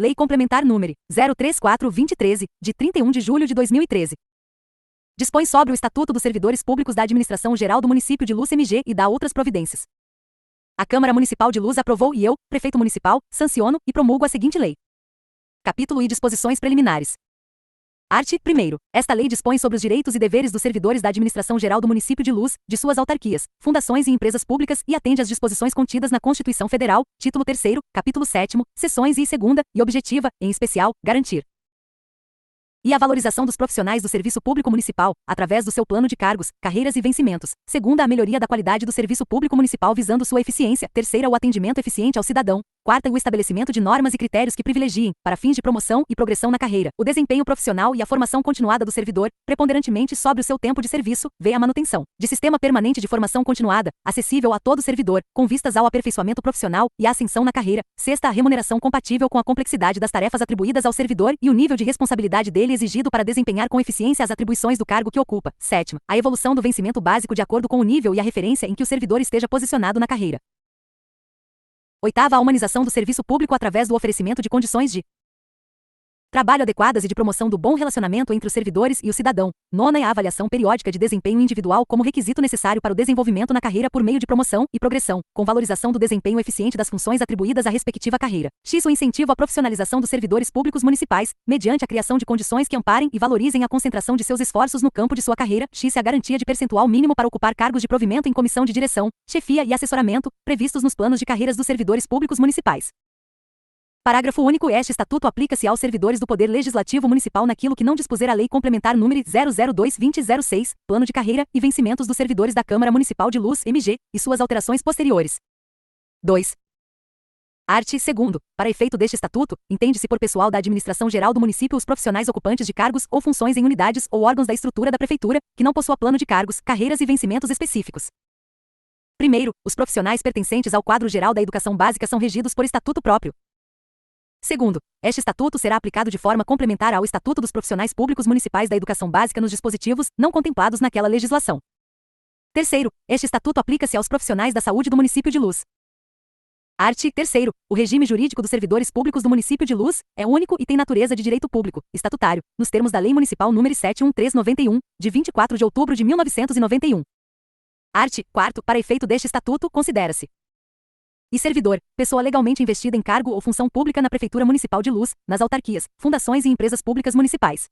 Lei Complementar número 034/2013, de 31 de julho de 2013. Dispõe sobre o Estatuto dos Servidores Públicos da Administração Geral do Município de Luz MG e dá outras providências. A Câmara Municipal de Luz aprovou e eu, Prefeito Municipal, sanciono e promulgo a seguinte lei. Capítulo e disposições preliminares. Art. 1º. Esta lei dispõe sobre os direitos e deveres dos servidores da Administração Geral do Município de Luz, de suas autarquias, fundações e empresas públicas e atende às disposições contidas na Constituição Federal, título 3º, capítulo 7º, seções e segunda, e objetiva, em especial, garantir e a valorização dos profissionais do serviço público municipal, através do seu plano de cargos, carreiras e vencimentos. Segunda, a melhoria da qualidade do serviço público municipal visando sua eficiência. Terceira, o atendimento eficiente ao cidadão. Quarta, o estabelecimento de normas e critérios que privilegiem, para fins de promoção e progressão na carreira, o desempenho profissional e a formação continuada do servidor, preponderantemente sobre o seu tempo de serviço, vê a manutenção de sistema permanente de formação continuada, acessível a todo servidor, com vistas ao aperfeiçoamento profissional e à ascensão na carreira. Sexta, a remuneração compatível com a complexidade das tarefas atribuídas ao servidor e o nível de responsabilidade dele exigido para desempenhar com eficiência as atribuições do cargo que ocupa. Sétima, a evolução do vencimento básico de acordo com o nível e a referência em que o servidor esteja posicionado na carreira. Oitava, a humanização do serviço público através do oferecimento de condições de trabalho adequadas e de promoção do bom relacionamento entre os servidores e o cidadão. Nona, é a avaliação periódica de desempenho individual como requisito necessário para o desenvolvimento na carreira por meio de promoção e progressão, com valorização do desempenho eficiente das funções atribuídas à respectiva carreira. X, o incentivo à profissionalização dos servidores públicos municipais, mediante a criação de condições que amparem e valorizem a concentração de seus esforços no campo de sua carreira. X, a garantia de percentual mínimo para ocupar cargos de provimento em comissão de direção, chefia e assessoramento, previstos nos planos de carreiras dos servidores públicos municipais. Parágrafo único. Este estatuto aplica-se aos servidores do Poder Legislativo Municipal naquilo que não dispuser a Lei Complementar número 002/2006, Plano de Carreira e Vencimentos dos Servidores da Câmara Municipal de Luz, MG, e suas alterações posteriores. 2. Art. 2º. Para efeito deste estatuto, entende-se por pessoal da Administração Geral do Município os profissionais ocupantes de cargos ou funções em unidades ou órgãos da estrutura da Prefeitura, que não possua plano de cargos, carreiras e vencimentos específicos. Primeiro, os profissionais pertencentes ao quadro geral da educação básica são regidos por estatuto próprio. Segundo, este estatuto será aplicado de forma complementar ao Estatuto dos Profissionais Públicos Municipais da Educação Básica nos dispositivos não contemplados naquela legislação. Terceiro, este estatuto aplica-se aos profissionais da saúde do município de Luz. Art. 3º. O regime jurídico dos servidores públicos do município de Luz é único e tem natureza de direito público, estatutário, nos termos da Lei Municipal nº 71391, de 24 de outubro de 1991. Art. 4º. Para efeito deste estatuto, considera-se e servidor, pessoa legalmente investida em cargo ou função pública na Prefeitura Municipal de Luz, nas autarquias, fundações e empresas públicas municipais.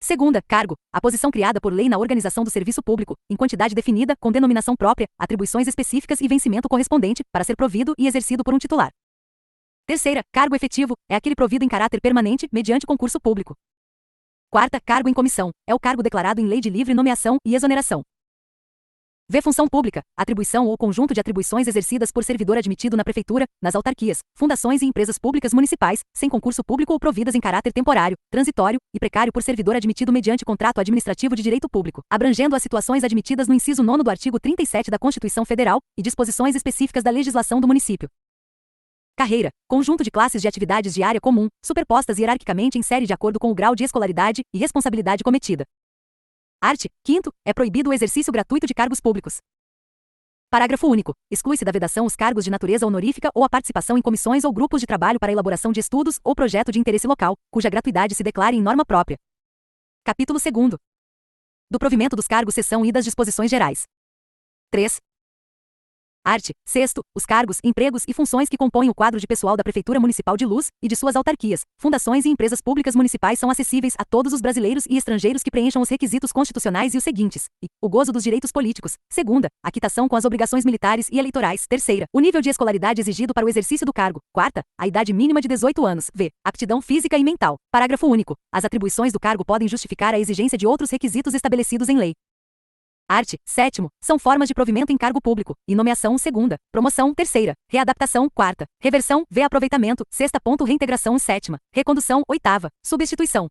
Segunda, cargo, a posição criada por lei na organização do serviço público, em quantidade definida, com denominação própria, atribuições específicas e vencimento correspondente, para ser provido e exercido por um titular. Terceira, cargo efetivo, é aquele provido em caráter permanente, mediante concurso público. Quarta, cargo em comissão, é o cargo declarado em lei de livre nomeação e exoneração. V. Função pública, atribuição ou conjunto de atribuições exercidas por servidor admitido na Prefeitura, nas autarquias, fundações e empresas públicas municipais, sem concurso público ou providas em caráter temporário, transitório e precário por servidor admitido mediante contrato administrativo de direito público, abrangendo as situações admitidas no inciso 9º do artigo 37 da Constituição Federal e disposições específicas da legislação do município. Carreira, conjunto de classes de atividades de área comum, superpostas hierarquicamente em série de acordo com o grau de escolaridade e responsabilidade cometida. Art. 5º. É proibido o exercício gratuito de cargos públicos. Parágrafo único. Exclui-se da vedação os cargos de natureza honorífica ou a participação em comissões ou grupos de trabalho para a elaboração de estudos ou projeto de interesse local, cuja gratuidade se declare em norma própria. Capítulo 2º. Do provimento dos cargos, seção e das disposições gerais. 3. Art. 6º. Os cargos, empregos e funções que compõem o quadro de pessoal da Prefeitura Municipal de Luz e de suas autarquias, fundações e empresas públicas municipais são acessíveis a todos os brasileiros e estrangeiros que preencham os requisitos constitucionais e os seguintes: e o gozo dos direitos políticos. Segunda, a quitação com as obrigações militares e eleitorais. Terceira, o nível de escolaridade exigido para o exercício do cargo. Quarta, a idade mínima de 18 anos. V. Aptidão física e mental. Parágrafo único. As atribuições do cargo podem justificar a exigência de outros requisitos estabelecidos em lei. Art. 7º. São formas de provimento em cargo público, e nomeação. Segunda, promoção. Terceira, readaptação. Quarta, reversão. V. Aproveitamento. Sexta. Reintegração. Sétima, recondução. Oitava, substituição.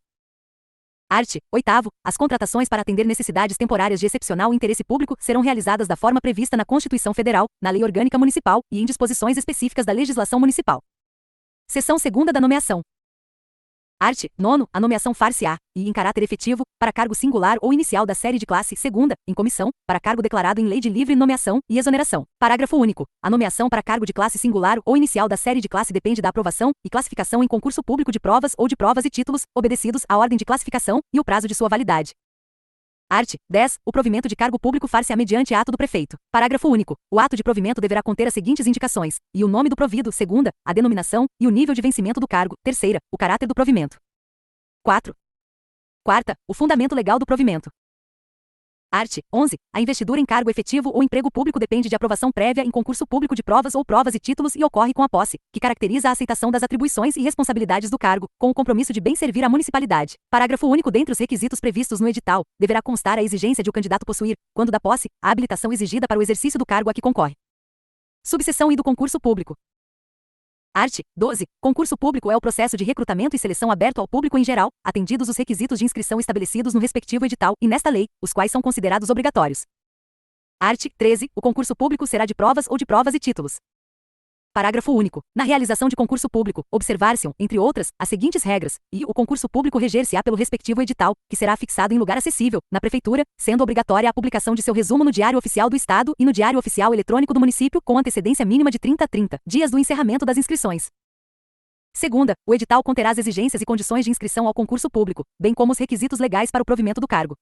Art. 8º. As contratações para atender necessidades temporárias de excepcional interesse público serão realizadas da forma prevista na Constituição Federal, na Lei Orgânica Municipal e em disposições específicas da legislação municipal. Seção 2ª da nomeação. Art. 9. A nomeação far-se-á, e em caráter efetivo, para cargo singular ou inicial da série de classe segunda, em comissão, para cargo declarado em lei de livre nomeação e exoneração. Parágrafo único. A nomeação para cargo de classe singular ou inicial da série de classe depende da aprovação e classificação em concurso público de provas ou de provas e títulos, obedecidos à ordem de classificação e o prazo de sua validade. Art. 10. O provimento de cargo público far-se-á mediante ato do prefeito. Parágrafo único. O ato de provimento deverá conter as seguintes indicações: e o nome do provido, segunda, a denominação e o nível de vencimento do cargo, terceira, o caráter do provimento. 4. Quarta, o fundamento legal do provimento. Art. 11. A investidura em cargo efetivo ou emprego público depende de aprovação prévia em concurso público de provas ou provas e títulos e ocorre com a posse, que caracteriza a aceitação das atribuições e responsabilidades do cargo, com o compromisso de bem servir à municipalidade. Parágrafo único. Dentre os requisitos previstos no edital, deverá constar a exigência de o candidato possuir, quando da posse, a habilitação exigida para o exercício do cargo a que concorre. Subseção I do concurso público. Art. 12. Concurso público é o processo de recrutamento e seleção aberto ao público em geral, atendidos os requisitos de inscrição estabelecidos no respectivo edital e nesta lei, os quais são considerados obrigatórios. Art. 13. O concurso público será de provas ou de provas e títulos. Parágrafo único. Na realização de concurso público, observar-se-ão, entre outras, as seguintes regras, e o concurso público reger-se-á pelo respectivo edital, que será fixado em lugar acessível, na Prefeitura, sendo obrigatória a publicação de seu resumo no Diário Oficial do Estado e no Diário Oficial Eletrônico do Município, com antecedência mínima de 30 dias do encerramento das inscrições. Segunda, o edital conterá as exigências e condições de inscrição ao concurso público, bem como os requisitos legais para o provimento do cargo.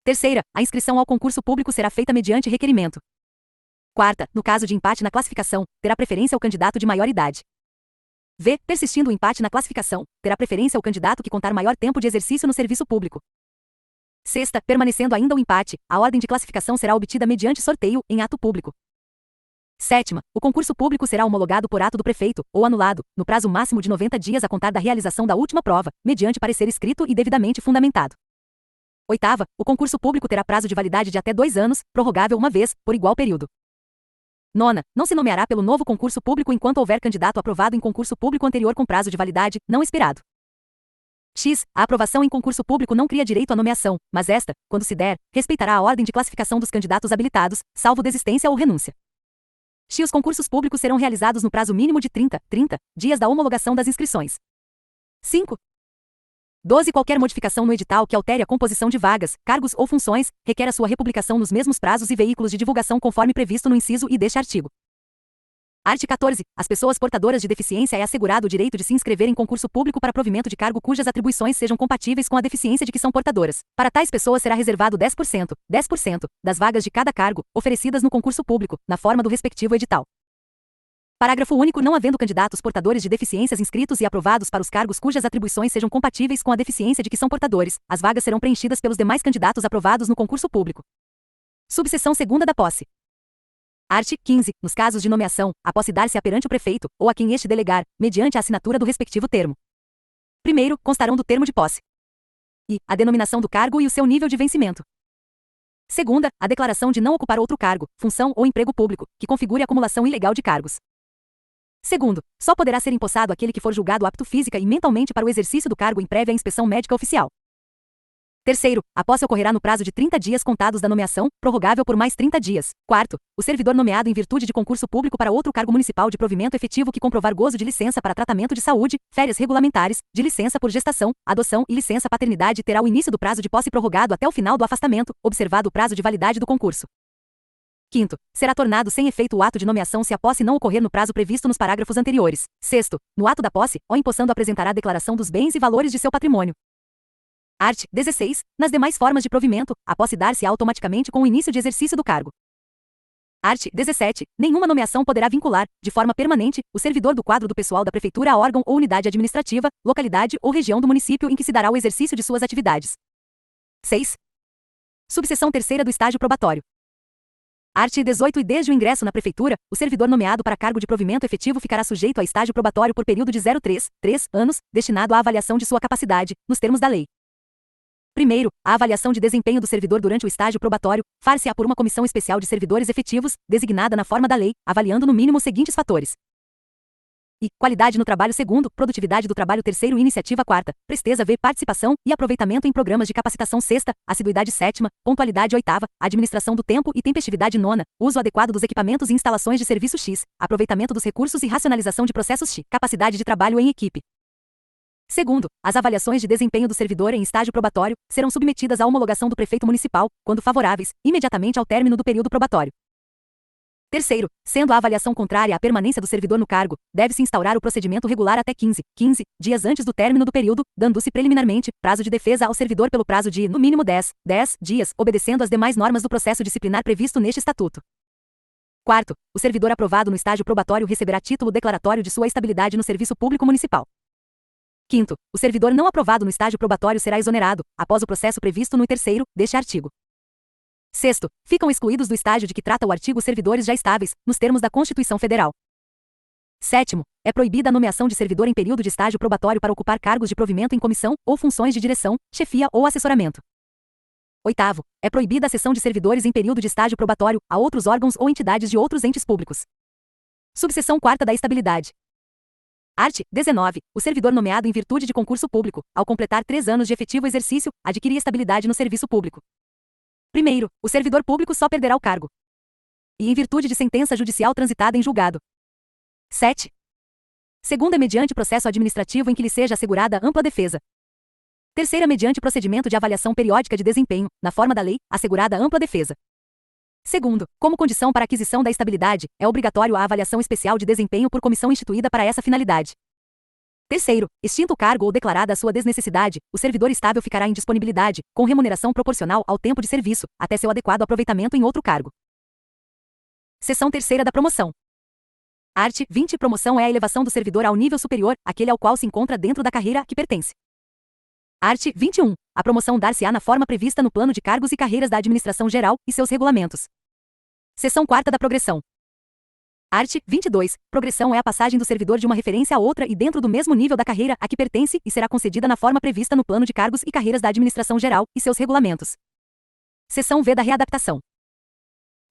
Terceira, a inscrição ao concurso público será feita mediante requerimento. Quarta, no caso de empate na classificação, terá preferência o candidato de maior idade. V. Persistindo o empate na classificação, terá preferência o candidato que contar maior tempo de exercício no serviço público. Sexta, permanecendo ainda o empate, a ordem de classificação será obtida mediante sorteio, em ato público. Sétima, o concurso público será homologado por ato do prefeito, ou anulado, no prazo máximo de 90 dias a contar da realização da última prova, mediante parecer escrito e devidamente fundamentado. Oitava, o concurso público terá prazo de validade de até 2 anos, prorrogável uma vez, por igual período. Nona, não se nomeará pelo novo concurso público enquanto houver candidato aprovado em concurso público anterior com prazo de validade, não expirado. X. A aprovação em concurso público não cria direito à nomeação, mas esta, quando se der, respeitará a ordem de classificação dos candidatos habilitados, salvo desistência ou renúncia. X. Os concursos públicos serão realizados no prazo mínimo de 30 dias da homologação das inscrições. 5. 12. Qualquer modificação no edital que altere a composição de vagas, cargos ou funções, requer a sua republicação nos mesmos prazos e veículos de divulgação conforme previsto no inciso I deste artigo. Art. 14. Às pessoas portadoras de deficiência é assegurado o direito de se inscrever em concurso público para provimento de cargo cujas atribuições sejam compatíveis com a deficiência de que são portadoras. Para tais pessoas será reservado 10% das vagas de cada cargo, oferecidas no concurso público, na forma do respectivo edital. Parágrafo único. Não havendo candidatos portadores de deficiências inscritos e aprovados para os cargos cujas atribuições sejam compatíveis com a deficiência de que são portadores, as vagas serão preenchidas pelos demais candidatos aprovados no concurso público. Subseção 2ª da posse. Art. 15. Nos casos de nomeação, a posse dar-se-á perante o prefeito, ou a quem este delegar, mediante a assinatura do respectivo termo. Primeiro, constarão do termo de posse. E. A denominação do cargo e o seu nível de vencimento. Segunda, a declaração de não ocupar outro cargo, função ou emprego público, que configure acumulação ilegal de cargos. Segundo, só poderá ser empossado aquele que for julgado apto física e mentalmente para o exercício do cargo em prévia inspeção médica oficial. Terceiro, a posse ocorrerá no prazo de 30 dias contados da nomeação, prorrogável por mais 30 dias. Quarto, o servidor nomeado em virtude de concurso público para outro cargo municipal de provimento efetivo que comprovar gozo de licença para tratamento de saúde, férias regulamentares, de licença por gestação, adoção e licença paternidade terá o início do prazo de posse prorrogado até o final do afastamento, observado o prazo de validade do concurso. Quinto, será tornado sem efeito o ato de nomeação se a posse não ocorrer no prazo previsto nos parágrafos anteriores. Sexto, no ato da posse, o empossando apresentará a declaração dos bens e valores de seu patrimônio. Art. 16. Nas demais formas de provimento, a posse dar-se automaticamente com o início de exercício do cargo. Art. 17. Nenhuma nomeação poderá vincular, de forma permanente, o servidor do quadro do pessoal da Prefeitura a órgão ou unidade administrativa, localidade ou região do município em que se dará o exercício de suas atividades. 6. Subseção 3ª do estágio probatório. Art. 18. E desde o ingresso na Prefeitura, o servidor nomeado para cargo de provimento efetivo ficará sujeito a estágio probatório por período de 3 anos, destinado à avaliação de sua capacidade, nos termos da lei. Primeiro, a avaliação de desempenho do servidor durante o estágio probatório far-se-á por uma comissão especial de servidores efetivos, designada na forma da lei, avaliando no mínimo os seguintes fatores: e qualidade no trabalho. Segundo, produtividade do trabalho. Terceiro, iniciativa. Quarta, presteza. V, participação e aproveitamento em programas de capacitação. Sexta, assiduidade. Sétima, pontualidade. Oitava, administração do tempo e tempestividade. Nona, uso adequado dos equipamentos e instalações de serviço. X, aproveitamento dos recursos e racionalização de processos. X, capacidade de trabalho em equipe. Segundo, as avaliações de desempenho do servidor em estágio probatório serão submetidas à homologação do prefeito municipal, quando favoráveis, imediatamente ao término do período probatório. Terceiro, sendo a avaliação contrária à permanência do servidor no cargo, deve-se instaurar o procedimento regular até 15 dias antes do término do período, dando-se preliminarmente prazo de defesa ao servidor pelo prazo de, no mínimo 10 dias, obedecendo às demais normas do processo disciplinar previsto neste estatuto. Quarto, o servidor aprovado no estágio probatório receberá título declaratório de sua estabilidade no serviço público municipal. Quinto, o servidor não aprovado no estágio probatório será exonerado, após o processo previsto no terceiro deste artigo. Sexto, ficam excluídos do estágio de que trata o artigo servidores já estáveis, nos termos da Constituição Federal. Sétimo, é proibida a nomeação de servidor em período de estágio probatório para ocupar cargos de provimento em comissão ou funções de direção, chefia ou assessoramento. Oitavo, é proibida a cessão de servidores em período de estágio probatório a outros órgãos ou entidades de outros entes públicos. Subseção 4ª da estabilidade. Art. 19. O servidor nomeado em virtude de concurso público, ao completar 3 anos de efetivo exercício, adquire estabilidade no serviço público. Primeiro, o servidor público só perderá o cargo. E em virtude de sentença judicial transitada em julgado. 7. Segunda, mediante processo administrativo em que lhe seja assegurada ampla defesa. Terceira, mediante procedimento de avaliação periódica de desempenho, na forma da lei, assegurada ampla defesa. Segundo, como condição para aquisição da estabilidade, é obrigatório a avaliação especial de desempenho por comissão instituída para essa finalidade. Terceiro, extinto o cargo ou declarada a sua desnecessidade, o servidor estável ficará em disponibilidade, com remuneração proporcional ao tempo de serviço, até seu adequado aproveitamento em outro cargo. Seção 3ª da promoção. Art. 20. Promoção é a elevação do servidor ao nível superior, aquele ao qual se encontra dentro da carreira a que pertence. Art. 21. A promoção dar-se-á na forma prevista no Plano de Cargos e Carreiras da Administração Geral e seus regulamentos. Seção 4ª da progressão. Art. 22. Progressão é a passagem do servidor de uma referência a outra e dentro do mesmo nível da carreira a que pertence e será concedida na forma prevista no Plano de Cargos e Carreiras da Administração Geral e seus regulamentos. Seção V da readaptação.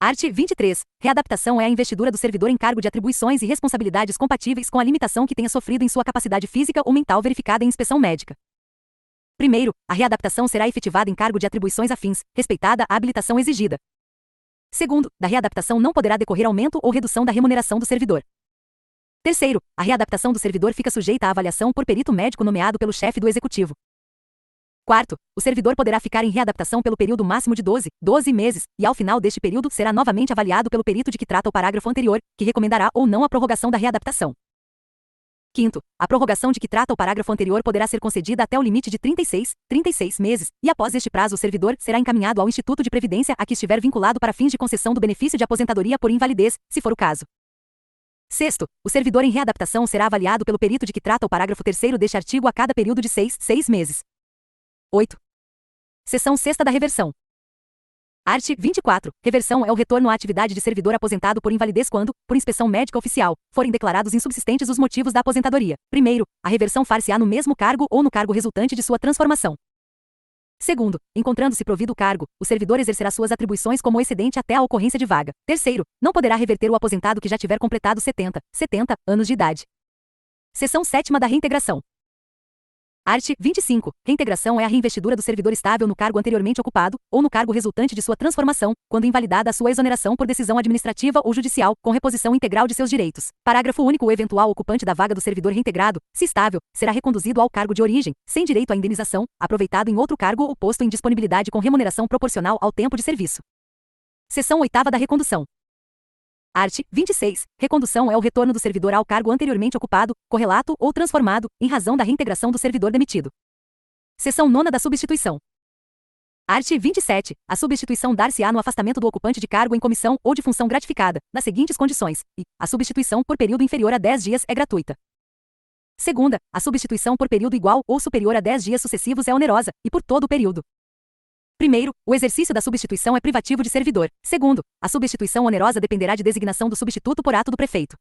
Art. 23. Readaptação é a investidura do servidor em cargo de atribuições e responsabilidades compatíveis com a limitação que tenha sofrido em sua capacidade física ou mental verificada em inspeção médica. Primeiro, a readaptação será efetivada em cargo de atribuições afins, respeitada a habilitação exigida. Segundo, da readaptação não poderá decorrer aumento ou redução da remuneração do servidor. Terceiro, a readaptação do servidor fica sujeita à avaliação por perito médico nomeado pelo chefe do executivo. Quarto, o servidor poderá ficar em readaptação pelo período máximo de 12 meses, e ao final deste período será novamente avaliado pelo perito de que trata o parágrafo anterior, que recomendará ou não a prorrogação da readaptação. Quinto, a prorrogação de que trata o parágrafo anterior poderá ser concedida até o limite de 36 meses, e após este prazo o servidor será encaminhado ao Instituto de Previdência a que estiver vinculado para fins de concessão do benefício de aposentadoria por invalidez, se for o caso. Sexto, o servidor em readaptação será avaliado pelo perito de que trata o parágrafo 3º deste artigo a cada período de 6 meses. 8. Seção 6ª da reversão. Art. 24. Reversão é o retorno à atividade de servidor aposentado por invalidez quando, por inspeção médica oficial, forem declarados insubsistentes os motivos da aposentadoria. Primeiro, a reversão far-se-á no mesmo cargo ou no cargo resultante de sua transformação. Segundo, encontrando-se provido o cargo, o servidor exercerá suas atribuições como excedente até a ocorrência de vaga. Terceiro, não poderá reverter o aposentado que já tiver completado 70 anos de idade. Seção 7ª da reintegração. Art. 25. Reintegração é a reinvestidura do servidor estável no cargo anteriormente ocupado, ou no cargo resultante de sua transformação, quando invalidada a sua exoneração por decisão administrativa ou judicial, com reposição integral de seus direitos. Parágrafo único. O eventual ocupante da vaga do servidor reintegrado, se estável, será reconduzido ao cargo de origem, sem direito à indenização, aproveitado em outro cargo ou posto em disponibilidade com remuneração proporcional ao tempo de serviço. Seção 8ª da recondução. Art. 26. Recondução é o retorno do servidor ao cargo anteriormente ocupado, correlato ou transformado, em razão da reintegração do servidor demitido. Seção 9ª da substituição. Art. 27. A substituição dar-se-á no afastamento do ocupante de cargo em comissão ou de função gratificada, nas seguintes condições, e a substituição por período inferior a 10 dias é gratuita. Segunda, a substituição por período igual ou superior a 10 dias sucessivos é onerosa, e por todo o período. Primeiro, o exercício da substituição é privativo de servidor. Segundo, a substituição onerosa dependerá de designação do substituto por ato do prefeito.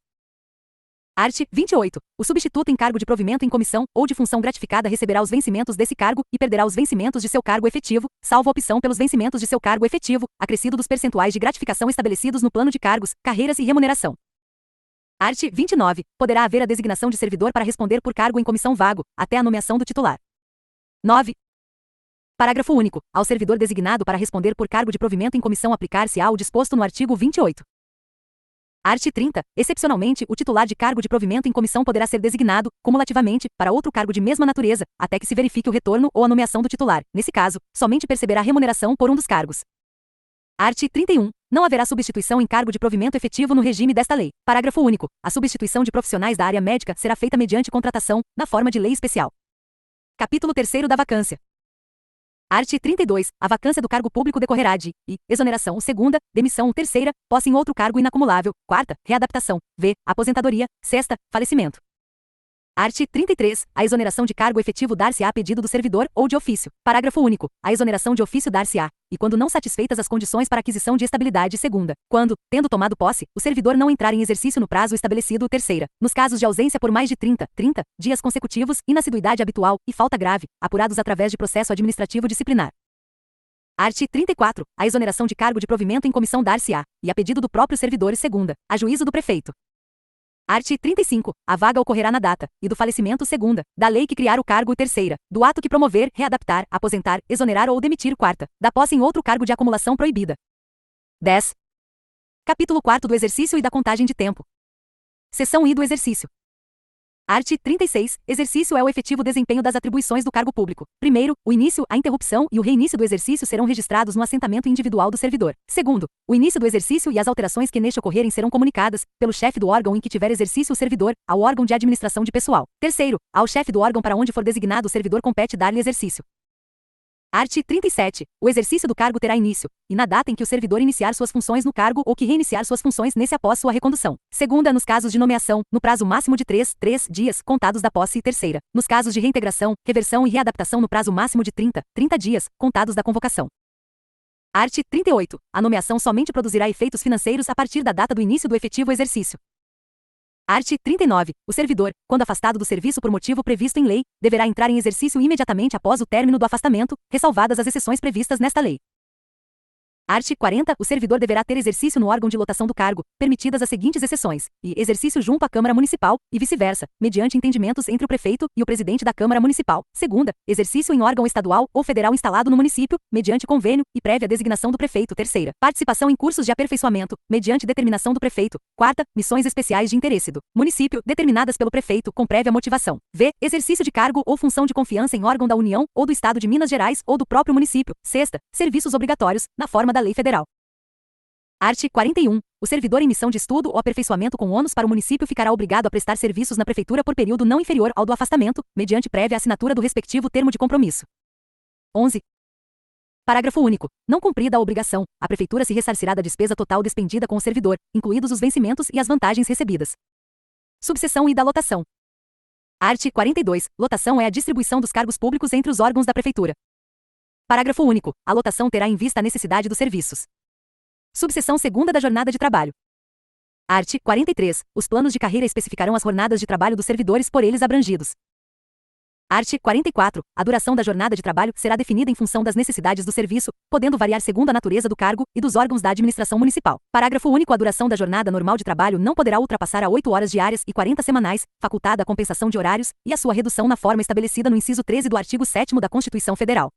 Art. 28. O substituto em cargo de provimento em comissão ou de função gratificada receberá os vencimentos desse cargo e perderá os vencimentos de seu cargo efetivo, salvo opção pelos vencimentos de seu cargo efetivo, acrescido dos percentuais de gratificação estabelecidos no plano de cargos, carreiras e remuneração. Art. 29. Poderá haver a designação de servidor para responder por cargo em comissão vago, até a nomeação do titular. 9. Parágrafo único. Ao servidor designado para responder por cargo de provimento em comissão aplicar-se-á o disposto no artigo 28. Art. 30. Excepcionalmente, o titular de cargo de provimento em comissão poderá ser designado, cumulativamente, para outro cargo de mesma natureza, até que se verifique o retorno ou a nomeação do titular. Nesse caso, somente perceberá remuneração por um dos cargos. Art. 31. Não haverá substituição em cargo de provimento efetivo no regime desta lei. Parágrafo único. A substituição de profissionais da área médica será feita mediante contratação, na forma de lei especial. Capítulo 3º da vacância. Art. 32. A vacância do cargo público decorrerá de exoneração segunda, demissão terceira, posse em outro cargo inacumulável, quarta, readaptação, aposentadoria, sexta, falecimento. Art. 33. A exoneração de cargo efetivo dar-se-á a pedido do servidor ou de ofício. Parágrafo único. A exoneração de ofício dar-se-á, e quando não satisfeitas as condições para aquisição de estabilidade segunda. Quando, tendo tomado posse, o servidor não entrar em exercício no prazo estabelecido terceira. Nos casos de ausência por mais de 30 dias consecutivos, inassiduidade habitual e falta grave, apurados através de processo administrativo disciplinar. Art. 34. A exoneração de cargo de provimento em comissão dar-se-á, e a pedido do próprio servidor segunda, a juízo do prefeito. Art. 35. A vaga ocorrerá na data, e do falecimento segunda, da lei que criar o cargo terceira, do ato que promover, readaptar, aposentar, exonerar ou demitir quarta, da posse em outro cargo de acumulação proibida. 10. Capítulo 4º do exercício e da contagem de tempo. Seção I do exercício. Art. 36. Exercício é o efetivo desempenho das atribuições do cargo público. Primeiro, o início, a interrupção e o reinício do exercício serão registrados no assentamento individual do servidor. Segundo, o início do exercício e as alterações que neste ocorrerem serão comunicadas, pelo chefe do órgão em que tiver exercício o servidor, ao órgão de administração de pessoal. Terceiro, ao chefe do órgão para onde for designado o servidor compete dar-lhe exercício. Art. 37. O exercício do cargo terá início, e na data em que o servidor iniciar suas funções no cargo ou que reiniciar suas funções nesse após sua recondução. Segunda, nos casos de nomeação, no prazo máximo de 3 dias, contados da posse, e terceira, nos casos de reintegração, reversão e readaptação no prazo máximo de 30 dias, contados da convocação. Art. 38. A nomeação somente produzirá efeitos financeiros a partir da data do início do efetivo exercício. Art. 39. O servidor, quando afastado do serviço por motivo previsto em lei, deverá entrar em exercício imediatamente após o término do afastamento, ressalvadas as exceções previstas nesta lei. Art. 40. O servidor deverá ter exercício no órgão de lotação do cargo, permitidas as seguintes exceções, e exercício junto à Câmara Municipal, e vice-versa, mediante entendimentos entre o prefeito e o presidente da Câmara Municipal. Segunda, exercício em órgão estadual ou federal instalado no município, mediante convênio, e prévia designação do prefeito. Terceira, participação em cursos de aperfeiçoamento, mediante determinação do prefeito. Quarta, missões especiais de interesse do município, determinadas pelo prefeito, com prévia motivação. Exercício de cargo ou função de confiança em órgão da União, ou do Estado de Minas Gerais, ou do próprio município. Sexta, serviços obrigatórios, na forma da lei federal. Art. 41. O servidor em missão de estudo ou aperfeiçoamento com ônus para o município ficará obrigado a prestar serviços na prefeitura por período não inferior ao do afastamento, mediante prévia assinatura do respectivo termo de compromisso. 11. Parágrafo único. Não cumprida a obrigação, a prefeitura se ressarcirá da despesa total despendida com o servidor, incluídos os vencimentos e as vantagens recebidas. Subseção I da lotação. Art. 42. Lotação é a distribuição dos cargos públicos entre os órgãos da prefeitura. Parágrafo único. A lotação terá em vista a necessidade dos serviços. Subseção segunda da jornada de trabalho. Art. 43. Os planos de carreira especificarão as jornadas de trabalho dos servidores por eles abrangidos. Art. 44. A duração da jornada de trabalho será definida em função das necessidades do serviço, podendo variar segundo a natureza do cargo e dos órgãos da administração municipal. Parágrafo único. A duração da jornada normal de trabalho não poderá ultrapassar a 8 horas diárias e 40 semanais, facultada a compensação de horários, e a sua redução na forma estabelecida no inciso 13 do artigo 7º da Constituição Federal.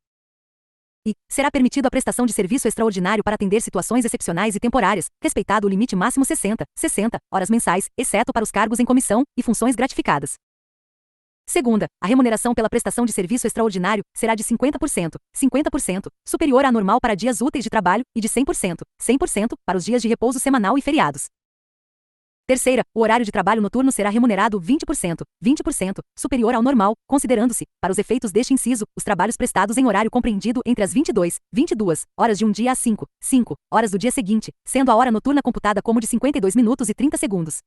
E será permitido a prestação de serviço extraordinário para atender situações excepcionais e temporárias, respeitado o limite máximo 60 horas mensais, exceto para os cargos em comissão e funções gratificadas. Segunda, a remuneração pela prestação de serviço extraordinário será de 50%, superior à normal para dias úteis de trabalho, e de 100% para os dias de repouso semanal e feriados. Terceira, o horário de trabalho noturno será remunerado 20%, superior ao normal, considerando-se, para os efeitos deste inciso, os trabalhos prestados em horário compreendido entre as 22 horas de um dia às 5 horas do dia seguinte, sendo a hora noturna computada como de 52 minutos e 30 segundos.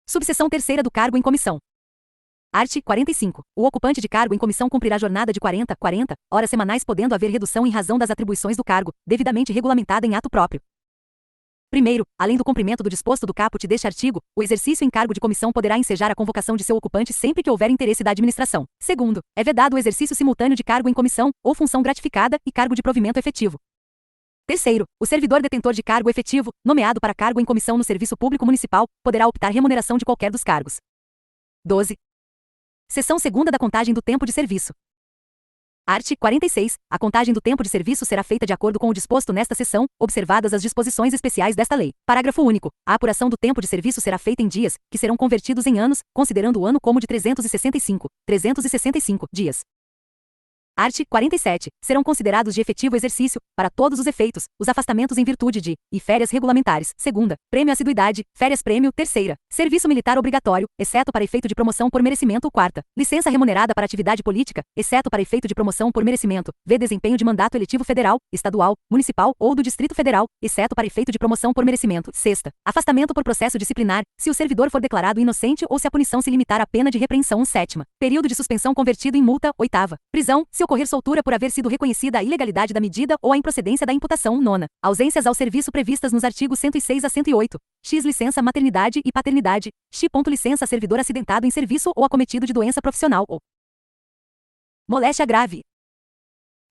Subseção terceira do cargo em comissão. Art. 45. O ocupante de cargo em comissão cumprirá jornada de 40 horas semanais, podendo haver redução em razão das atribuições do cargo, devidamente regulamentada em ato próprio. Primeiro, além do cumprimento do disposto do caput deste artigo, o exercício em cargo de comissão poderá ensejar a convocação de seu ocupante sempre que houver interesse da administração. Segundo, é vedado o exercício simultâneo de cargo em comissão, ou função gratificada, e cargo de provimento efetivo. Terceiro, o servidor detentor de cargo efetivo, nomeado para cargo em comissão no serviço público municipal, poderá optar remuneração de qualquer dos cargos. 12. Seção segunda da contagem do tempo de serviço. Art. 46. A contagem do tempo de serviço será feita de acordo com o disposto nesta seção, observadas as disposições especiais desta lei. Parágrafo único. A apuração do tempo de serviço será feita em dias, que serão convertidos em anos, considerando o ano como de 365 dias. Art. 47. Serão considerados de efetivo exercício, para todos os efeitos, os afastamentos em virtude de, e férias regulamentares, segunda, prêmio assiduidade, férias prêmio, terceira, serviço militar obrigatório, exceto para efeito de promoção por merecimento, quarta, licença remunerada para atividade política, exceto para efeito de promoção por merecimento, v. desempenho de mandato eletivo federal, estadual, municipal ou do Distrito Federal, exceto para efeito de promoção por merecimento, sexta, afastamento por processo disciplinar, se o servidor for declarado inocente ou se a punição se limitar à pena de repreensão, sétima, período de suspensão convertido em multa, oitava, prisão, se ocorrer soltura por haver sido reconhecida a ilegalidade da medida ou a improcedência da imputação, nona, ausências ao serviço previstas nos artigos 106 a 108, x licença maternidade e paternidade, x. licença servidor acidentado em serviço ou acometido de doença profissional ou moléstia grave.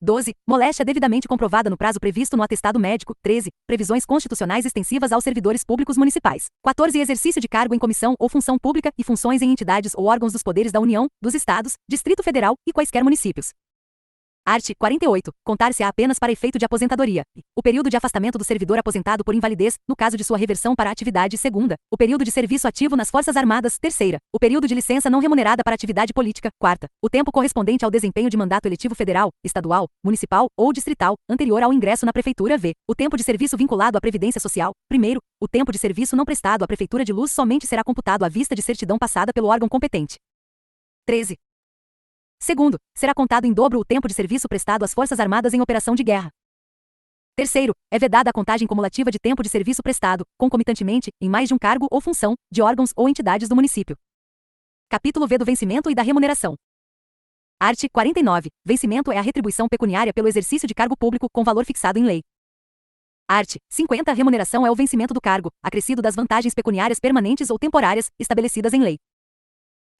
12. Moléstia devidamente comprovada no prazo previsto no atestado médico. 13. Previsões constitucionais extensivas aos servidores públicos municipais. 14. Exercício de cargo em comissão ou função pública e funções em entidades ou órgãos dos poderes da União, dos Estados, Distrito Federal e quaisquer municípios. Art. 48. Contar-se-á apenas para efeito de aposentadoria. O período de afastamento do servidor aposentado por invalidez, no caso de sua reversão para a atividade, segunda. O período de serviço ativo nas Forças Armadas, terceira. O período de licença não remunerada para atividade política, quarta. O tempo correspondente ao desempenho de mandato eletivo federal, estadual, municipal ou distrital, anterior ao ingresso na prefeitura, v. O tempo de serviço vinculado à Previdência Social, primeiro. O tempo de serviço não prestado à Prefeitura de Luz somente será computado à vista de certidão passada pelo órgão competente. 13. Segundo, será contado em dobro o tempo de serviço prestado às Forças Armadas em operação de guerra. Terceiro, é vedada a contagem cumulativa de tempo de serviço prestado, concomitantemente, em mais de um cargo ou função, de órgãos ou entidades do município. Capítulo V do vencimento e da remuneração. Art. 49. Vencimento é a retribuição pecuniária pelo exercício de cargo público com valor fixado em lei. Art. 50. Remuneração é o vencimento do cargo, acrescido das vantagens pecuniárias permanentes ou temporárias, estabelecidas em lei.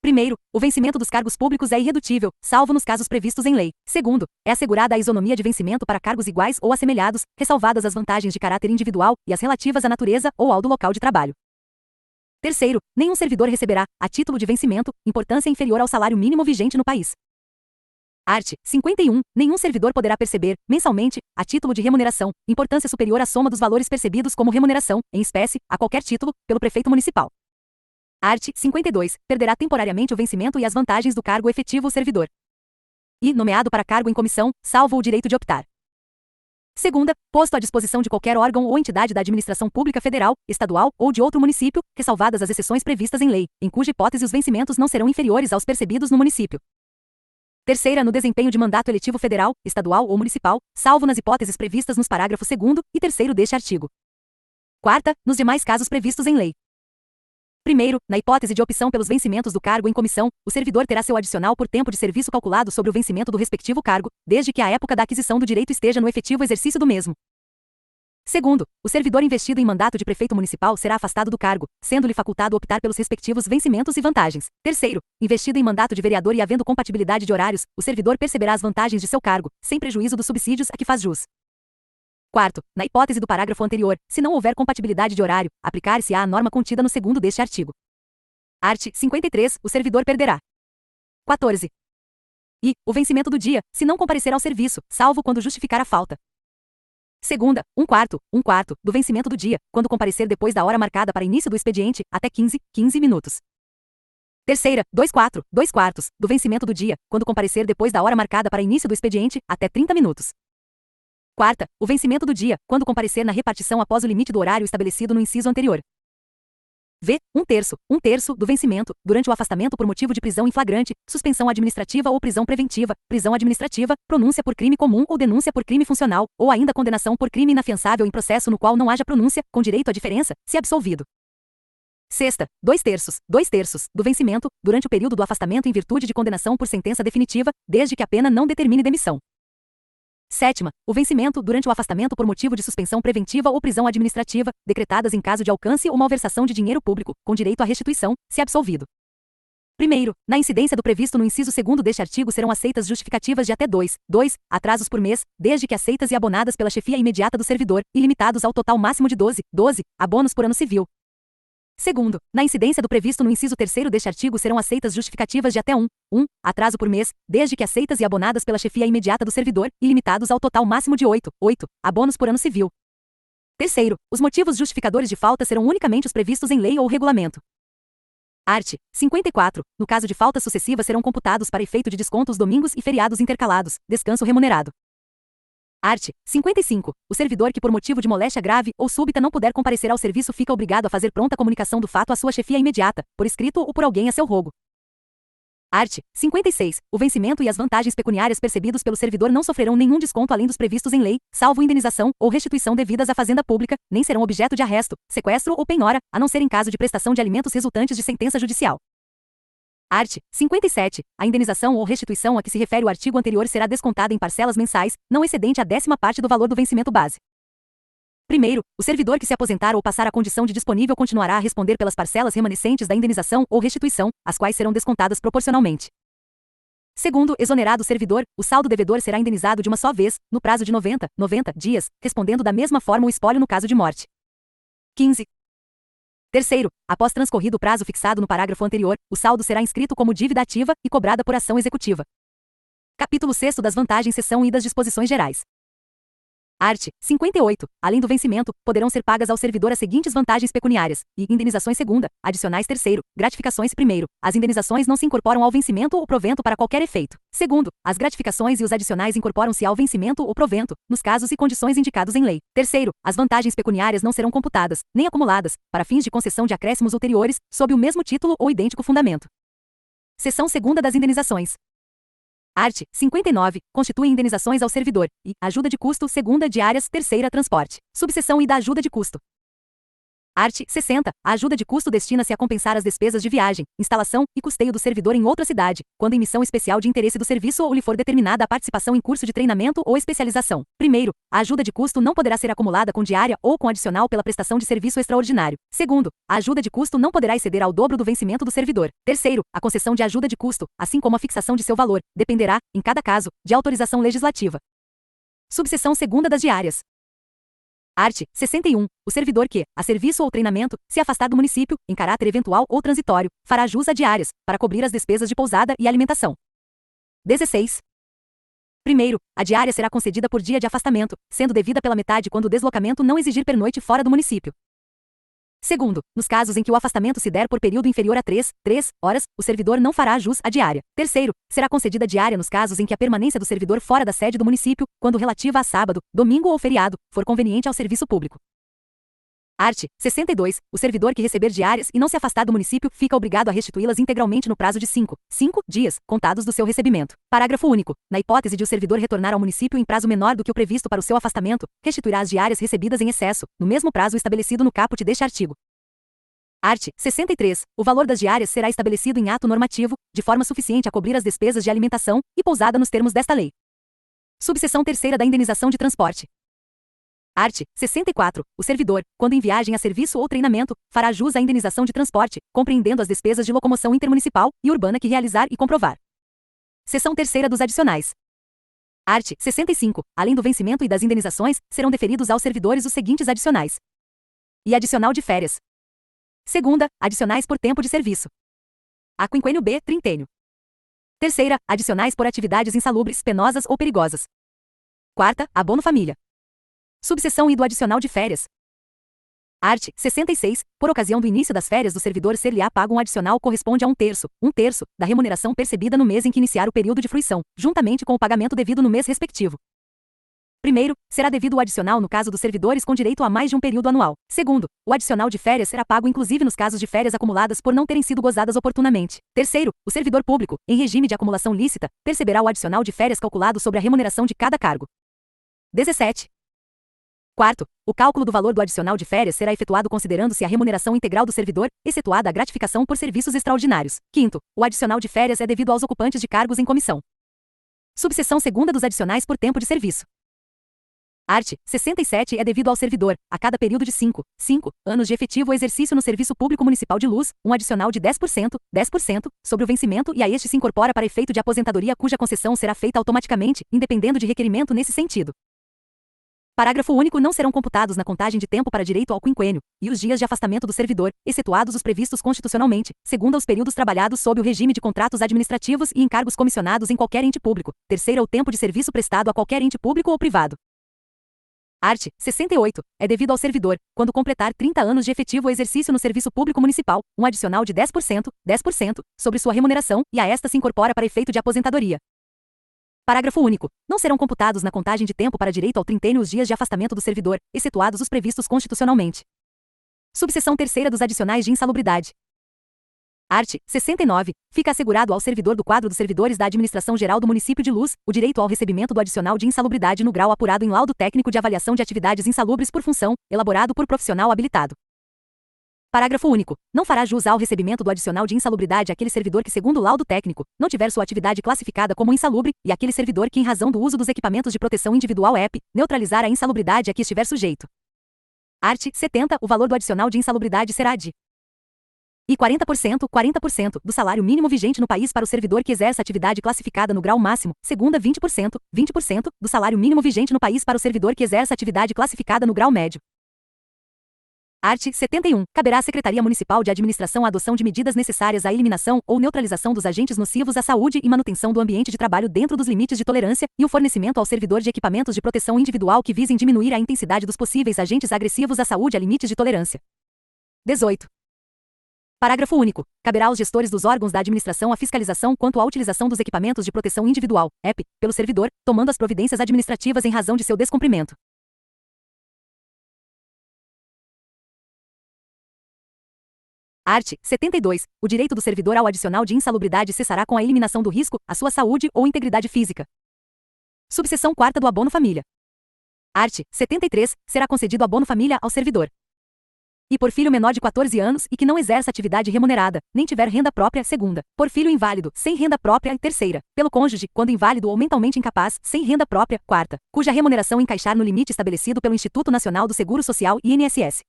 Primeiro, o vencimento dos cargos públicos é irredutível, salvo nos casos previstos em lei. Segundo, é assegurada a isonomia de vencimento para cargos iguais ou assemelhados, ressalvadas as vantagens de caráter individual e as relativas à natureza ou ao do local de trabalho. Terceiro, nenhum servidor receberá, a título de vencimento, importância inferior ao salário mínimo vigente no país. Art. 51. Nenhum servidor poderá perceber, mensalmente, a título de remuneração, importância superior à soma dos valores percebidos como remuneração, em espécie, a qualquer título, pelo prefeito municipal. Art. 52. Perderá temporariamente o vencimento e as vantagens do cargo efetivo o servidor. E, nomeado para cargo em comissão, salvo o direito de optar. Segunda, posto à disposição de qualquer órgão ou entidade da administração pública federal, estadual ou de outro município, ressalvadas as exceções previstas em lei, em cuja hipótese os vencimentos não serão inferiores aos percebidos no município. Terceira, no desempenho de mandato eletivo federal, estadual ou municipal, salvo nas hipóteses previstas nos parágrafo 2º e 3º deste artigo. Quarta, nos demais casos previstos em lei. Primeiro, na hipótese de opção pelos vencimentos do cargo em comissão, o servidor terá seu adicional por tempo de serviço calculado sobre o vencimento do respectivo cargo, desde que a época da aquisição do direito esteja no efetivo exercício do mesmo. Segundo, o servidor investido em mandato de prefeito municipal será afastado do cargo, sendo-lhe facultado optar pelos respectivos vencimentos e vantagens. Terceiro, investido em mandato de vereador e havendo compatibilidade de horários, o servidor perceberá as vantagens de seu cargo, sem prejuízo dos subsídios a que faz jus. Quarto, na hipótese do parágrafo anterior, se não houver compatibilidade de horário, aplicar-se-á a norma contida no 2º deste artigo. Art. 53. O servidor perderá. 14. E, o vencimento do dia, se não comparecer ao serviço, salvo quando justificar a falta. Segunda, um quarto, do vencimento do dia, quando comparecer depois da hora marcada para início do expediente, até 15 minutos. Terceira, 2 quartos, do vencimento do dia, quando comparecer depois da hora marcada para início do expediente, até 30 minutos. Quarta, o vencimento do dia, quando comparecer na repartição após o limite do horário estabelecido no inciso anterior. V. Um terço, do vencimento, durante o afastamento por motivo de prisão em flagrante, suspensão administrativa ou prisão preventiva, prisão administrativa, pronúncia por crime comum ou denúncia por crime funcional, ou ainda condenação por crime inafiançável em processo no qual não haja pronúncia, com direito à diferença, se absolvido. Sexta, 2 terços, do vencimento, durante o período do afastamento em virtude de condenação por sentença definitiva, desde que a pena não determine demissão. Sétima, o vencimento durante o afastamento por motivo de suspensão preventiva ou prisão administrativa, decretadas em caso de alcance ou malversação de dinheiro público, com direito à restituição, se absolvido. Primeiro, na incidência do previsto no inciso 2º deste artigo serão aceitas justificativas de até 2 atrasos por mês, desde que aceitas e abonadas pela chefia imediata do servidor, e limitados ao total máximo de 12 abonos por ano civil. Segundo, na incidência do previsto no inciso 3º deste artigo serão aceitas justificativas de até 1 atraso por mês, desde que aceitas e abonadas pela chefia imediata do servidor, e limitados ao total máximo de 8 abonos por ano civil. Terceiro, os motivos justificadores de falta serão unicamente os previstos em lei ou regulamento. Art. 54. No caso de faltas sucessivas serão computados para efeito de desconto os domingos e feriados intercalados, descanso remunerado. Art. 55. O servidor que por motivo de moléstia grave ou súbita não puder comparecer ao serviço fica obrigado a fazer pronta comunicação do fato à sua chefia imediata, por escrito ou por alguém a seu rogo. Art. 56. O vencimento e as vantagens pecuniárias percebidos pelo servidor não sofrerão nenhum desconto além dos previstos em lei, salvo indenização ou restituição devidas à fazenda pública, nem serão objeto de arresto, sequestro ou penhora, a não ser em caso de prestação de alimentos resultantes de sentença judicial. Art. 57. A indenização ou restituição a que se refere o artigo anterior será descontada em parcelas mensais, não excedente a 10ª parte do valor do vencimento base. Primeiro, o servidor que se aposentar ou passar a condição de disponível continuará a responder pelas parcelas remanescentes da indenização ou restituição, as quais serão descontadas proporcionalmente. Segundo, exonerado o servidor, o saldo devedor será indenizado de uma só vez, no prazo de 90 dias, respondendo da mesma forma o espólio no caso de morte. 15. Terceiro, após transcorrido o prazo fixado no parágrafo anterior, o saldo será inscrito como dívida ativa e cobrada por ação executiva. Capítulo 6º das vantagens, seção e das disposições gerais. Art. 58. Além do vencimento, poderão ser pagas ao servidor as seguintes vantagens pecuniárias, e indenizações segunda, adicionais terceiro, gratificações primeiro. As indenizações não se incorporam ao vencimento ou provento para qualquer efeito. Segundo, as gratificações e os adicionais incorporam-se ao vencimento ou provento, nos casos e condições indicados em lei. Terceiro, as vantagens pecuniárias não serão computadas, nem acumuladas, para fins de concessão de acréscimos ulteriores, sob o mesmo título ou idêntico fundamento. Seção segunda das indenizações. Art. 59. Constituem indenizações ao servidor, e ajuda de custo segunda diárias, terceira transporte. Subseção I da ajuda de custo. Art. 60. A ajuda de custo destina-se a compensar as despesas de viagem, instalação e custeio do servidor em outra cidade, quando em missão especial de interesse do serviço ou lhe for determinada a participação em curso de treinamento ou especialização. Primeiro, a ajuda de custo não poderá ser acumulada com diária ou com adicional pela prestação de serviço extraordinário. Segundo, a ajuda de custo não poderá exceder ao dobro do vencimento do servidor. Terceiro, a concessão de ajuda de custo, assim como a fixação de seu valor, dependerá, em cada caso, de autorização legislativa. Subseção segunda das diárias. Art. 61. O servidor que, a serviço ou treinamento, se afastar do município, em caráter eventual ou transitório, fará jus a diárias, para cobrir as despesas de pousada e alimentação. 16. Primeiro, a diária será concedida por dia de afastamento, sendo devida pela metade quando o deslocamento não exigir pernoite fora do município. Segundo, nos casos em que o afastamento se der por período inferior a 3 horas, o servidor não fará jus à diária. Terceiro, será concedida diária nos casos em que a permanência do servidor fora da sede do município, quando relativa a sábado, domingo ou feriado, for conveniente ao serviço público. Art. 62. O servidor que receber diárias e não se afastar do município fica obrigado a restituí-las integralmente no prazo de 5 dias, contados do seu recebimento. Parágrafo único. Na hipótese de o servidor retornar ao município em prazo menor do que o previsto para o seu afastamento, restituirá as diárias recebidas em excesso, no mesmo prazo estabelecido no caput deste artigo. Art. 63. O valor das diárias será estabelecido em ato normativo, de forma suficiente a cobrir as despesas de alimentação e pousada nos termos desta lei. Subseção terceira da indenização de transporte. Art. 64. O servidor, quando em viagem a serviço ou treinamento, fará jus à indenização de transporte, compreendendo as despesas de locomoção intermunicipal e urbana que realizar e comprovar. Seção terceira dos adicionais. Art. 65. Além do vencimento e das indenizações, serão deferidos aos servidores os seguintes adicionais. E adicional de férias. Segunda, adicionais por tempo de serviço. A quinquênio B, trintênio. Terceira, adicionais por atividades insalubres, penosas ou perigosas. Quarta, abono família. Subseção I do adicional de férias. Art. 66. Por ocasião do início das férias do servidor ser-lhe-á pago um adicional corresponde a um terço, da remuneração percebida no mês em que iniciar o período de fruição, juntamente com o pagamento devido no mês respectivo. Primeiro, será devido o adicional no caso dos servidores com direito a mais de um período anual. Segundo, o adicional de férias será pago inclusive nos casos de férias acumuladas por não terem sido gozadas oportunamente. Terceiro, o servidor público, em regime de acumulação lícita, perceberá o adicional de férias calculado sobre a remuneração de cada cargo. 17. Quarto, o cálculo do valor do adicional de férias será efetuado considerando-se a remuneração integral do servidor, excetuada a gratificação por serviços extraordinários. Quinto, o adicional de férias é devido aos ocupantes de cargos em comissão. Subseção segunda dos adicionais por tempo de serviço. Art. 67 é devido ao servidor, a cada período de 5 anos de efetivo exercício no Serviço Público Municipal de Luz, um adicional de 10% sobre o vencimento e a este se incorpora para efeito de aposentadoria cuja concessão será feita automaticamente, independendo de requerimento nesse sentido. Parágrafo único. Não serão computados na contagem de tempo para direito ao quinquênio, e os dias de afastamento do servidor, excetuados os previstos constitucionalmente, segundo os períodos trabalhados sob o regime de contratos administrativos e encargos comissionados em qualquer ente público. Terceira, o tempo de serviço prestado a qualquer ente público ou privado. Art. 68. É devido ao servidor, quando completar 30 anos de efetivo exercício no serviço público municipal, um adicional de 10%, sobre sua remuneração, e a esta se incorpora para efeito de aposentadoria. Parágrafo único. Não serão computados na contagem de tempo para direito ao trintênio os dias de afastamento do servidor, excetuados os previstos constitucionalmente. Subseção terceira dos adicionais de insalubridade. Art. 69. Fica assegurado ao servidor do quadro dos servidores da Administração Geral do Município de Luz o direito ao recebimento do adicional de insalubridade no grau apurado em laudo técnico de avaliação de atividades insalubres por função, elaborado por profissional habilitado. Parágrafo único. Não fará jus ao recebimento do adicional de insalubridade aquele servidor que, segundo o laudo técnico, não tiver sua atividade classificada como insalubre, e aquele servidor que, em razão do uso dos equipamentos de proteção individual EP, neutralizar a insalubridade a que estiver sujeito. Art. 70. O valor do adicional de insalubridade será de e 40% do salário mínimo vigente no país para o servidor que exerça atividade classificada no grau máximo, segunda 20% do salário mínimo vigente no país para o servidor que exerça atividade classificada no grau médio. Art. 71. Caberá à Secretaria Municipal de Administração a adoção de medidas necessárias à eliminação ou neutralização dos agentes nocivos à saúde e manutenção do ambiente de trabalho dentro dos limites de tolerância, e o fornecimento ao servidor de equipamentos de proteção individual que visem diminuir a intensidade dos possíveis agentes agressivos à saúde a limites de tolerância. 18. Parágrafo único. Caberá aos gestores dos órgãos da administração a fiscalização quanto à utilização dos equipamentos de proteção individual, EP, pelo servidor, tomando as providências administrativas em razão de seu descumprimento. Art. 72. O direito do servidor ao adicional de insalubridade cessará com a eliminação do risco à sua saúde ou integridade física. Subseção 4ª do abono família. Art. 73. Será concedido abono família ao servidor e por filho menor de 14 anos e que não exerça atividade remunerada, nem tiver renda própria, segunda, por filho inválido, sem renda própria, terceira, pelo cônjuge, quando inválido ou mentalmente incapaz, sem renda própria, quarta, cuja remuneração encaixar no limite estabelecido pelo Instituto Nacional do Seguro Social e INSS.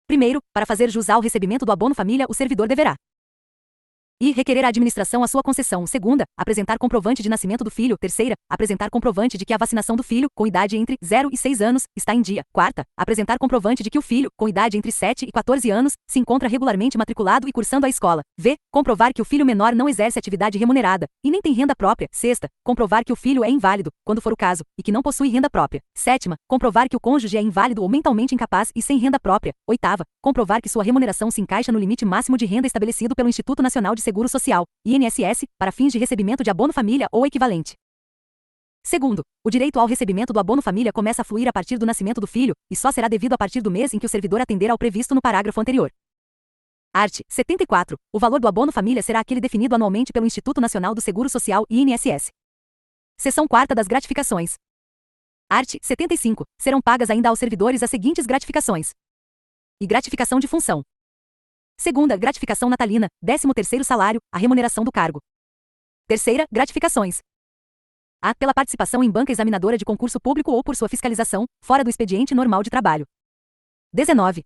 Primeiro, para fazer jus ao recebimento do abono família, o servidor deverá e requerer à administração a sua concessão. Segunda, apresentar comprovante de nascimento do filho. Terceira, apresentar comprovante de que a vacinação do filho, com idade entre 0 e 6 anos, está em dia. Quarta, apresentar comprovante de que o filho, com idade entre 7 e 14 anos, se encontra regularmente matriculado e cursando a escola. V. Comprovar que o filho menor não exerce atividade remunerada e nem tem renda própria. Sexta, comprovar que o filho é inválido, quando for o caso, e que não possui renda própria. Sétima, comprovar que o cônjuge é inválido ou mentalmente incapaz e sem renda própria. Oitava, comprovar que sua remuneração se encaixa no limite máximo de renda estabelecido pelo Instituto Nacional de Seguro Social, INSS, para fins de recebimento de abono família ou equivalente. Segundo, o direito ao recebimento do abono família começa a fluir a partir do nascimento do filho, e só será devido a partir do mês em que o servidor atender ao previsto no parágrafo anterior. Art. 74. O valor do abono família será aquele definido anualmente pelo Instituto Nacional do Seguro Social e INSS. Seção 4ª das gratificações. Art. 75. Serão pagas ainda aos servidores as seguintes gratificações: e gratificação de função. Segunda, gratificação natalina. 13º salário, a remuneração do cargo. Terceira, gratificações: a. Pela participação em banca examinadora de concurso público ou por sua fiscalização, fora do expediente normal de trabalho. 19.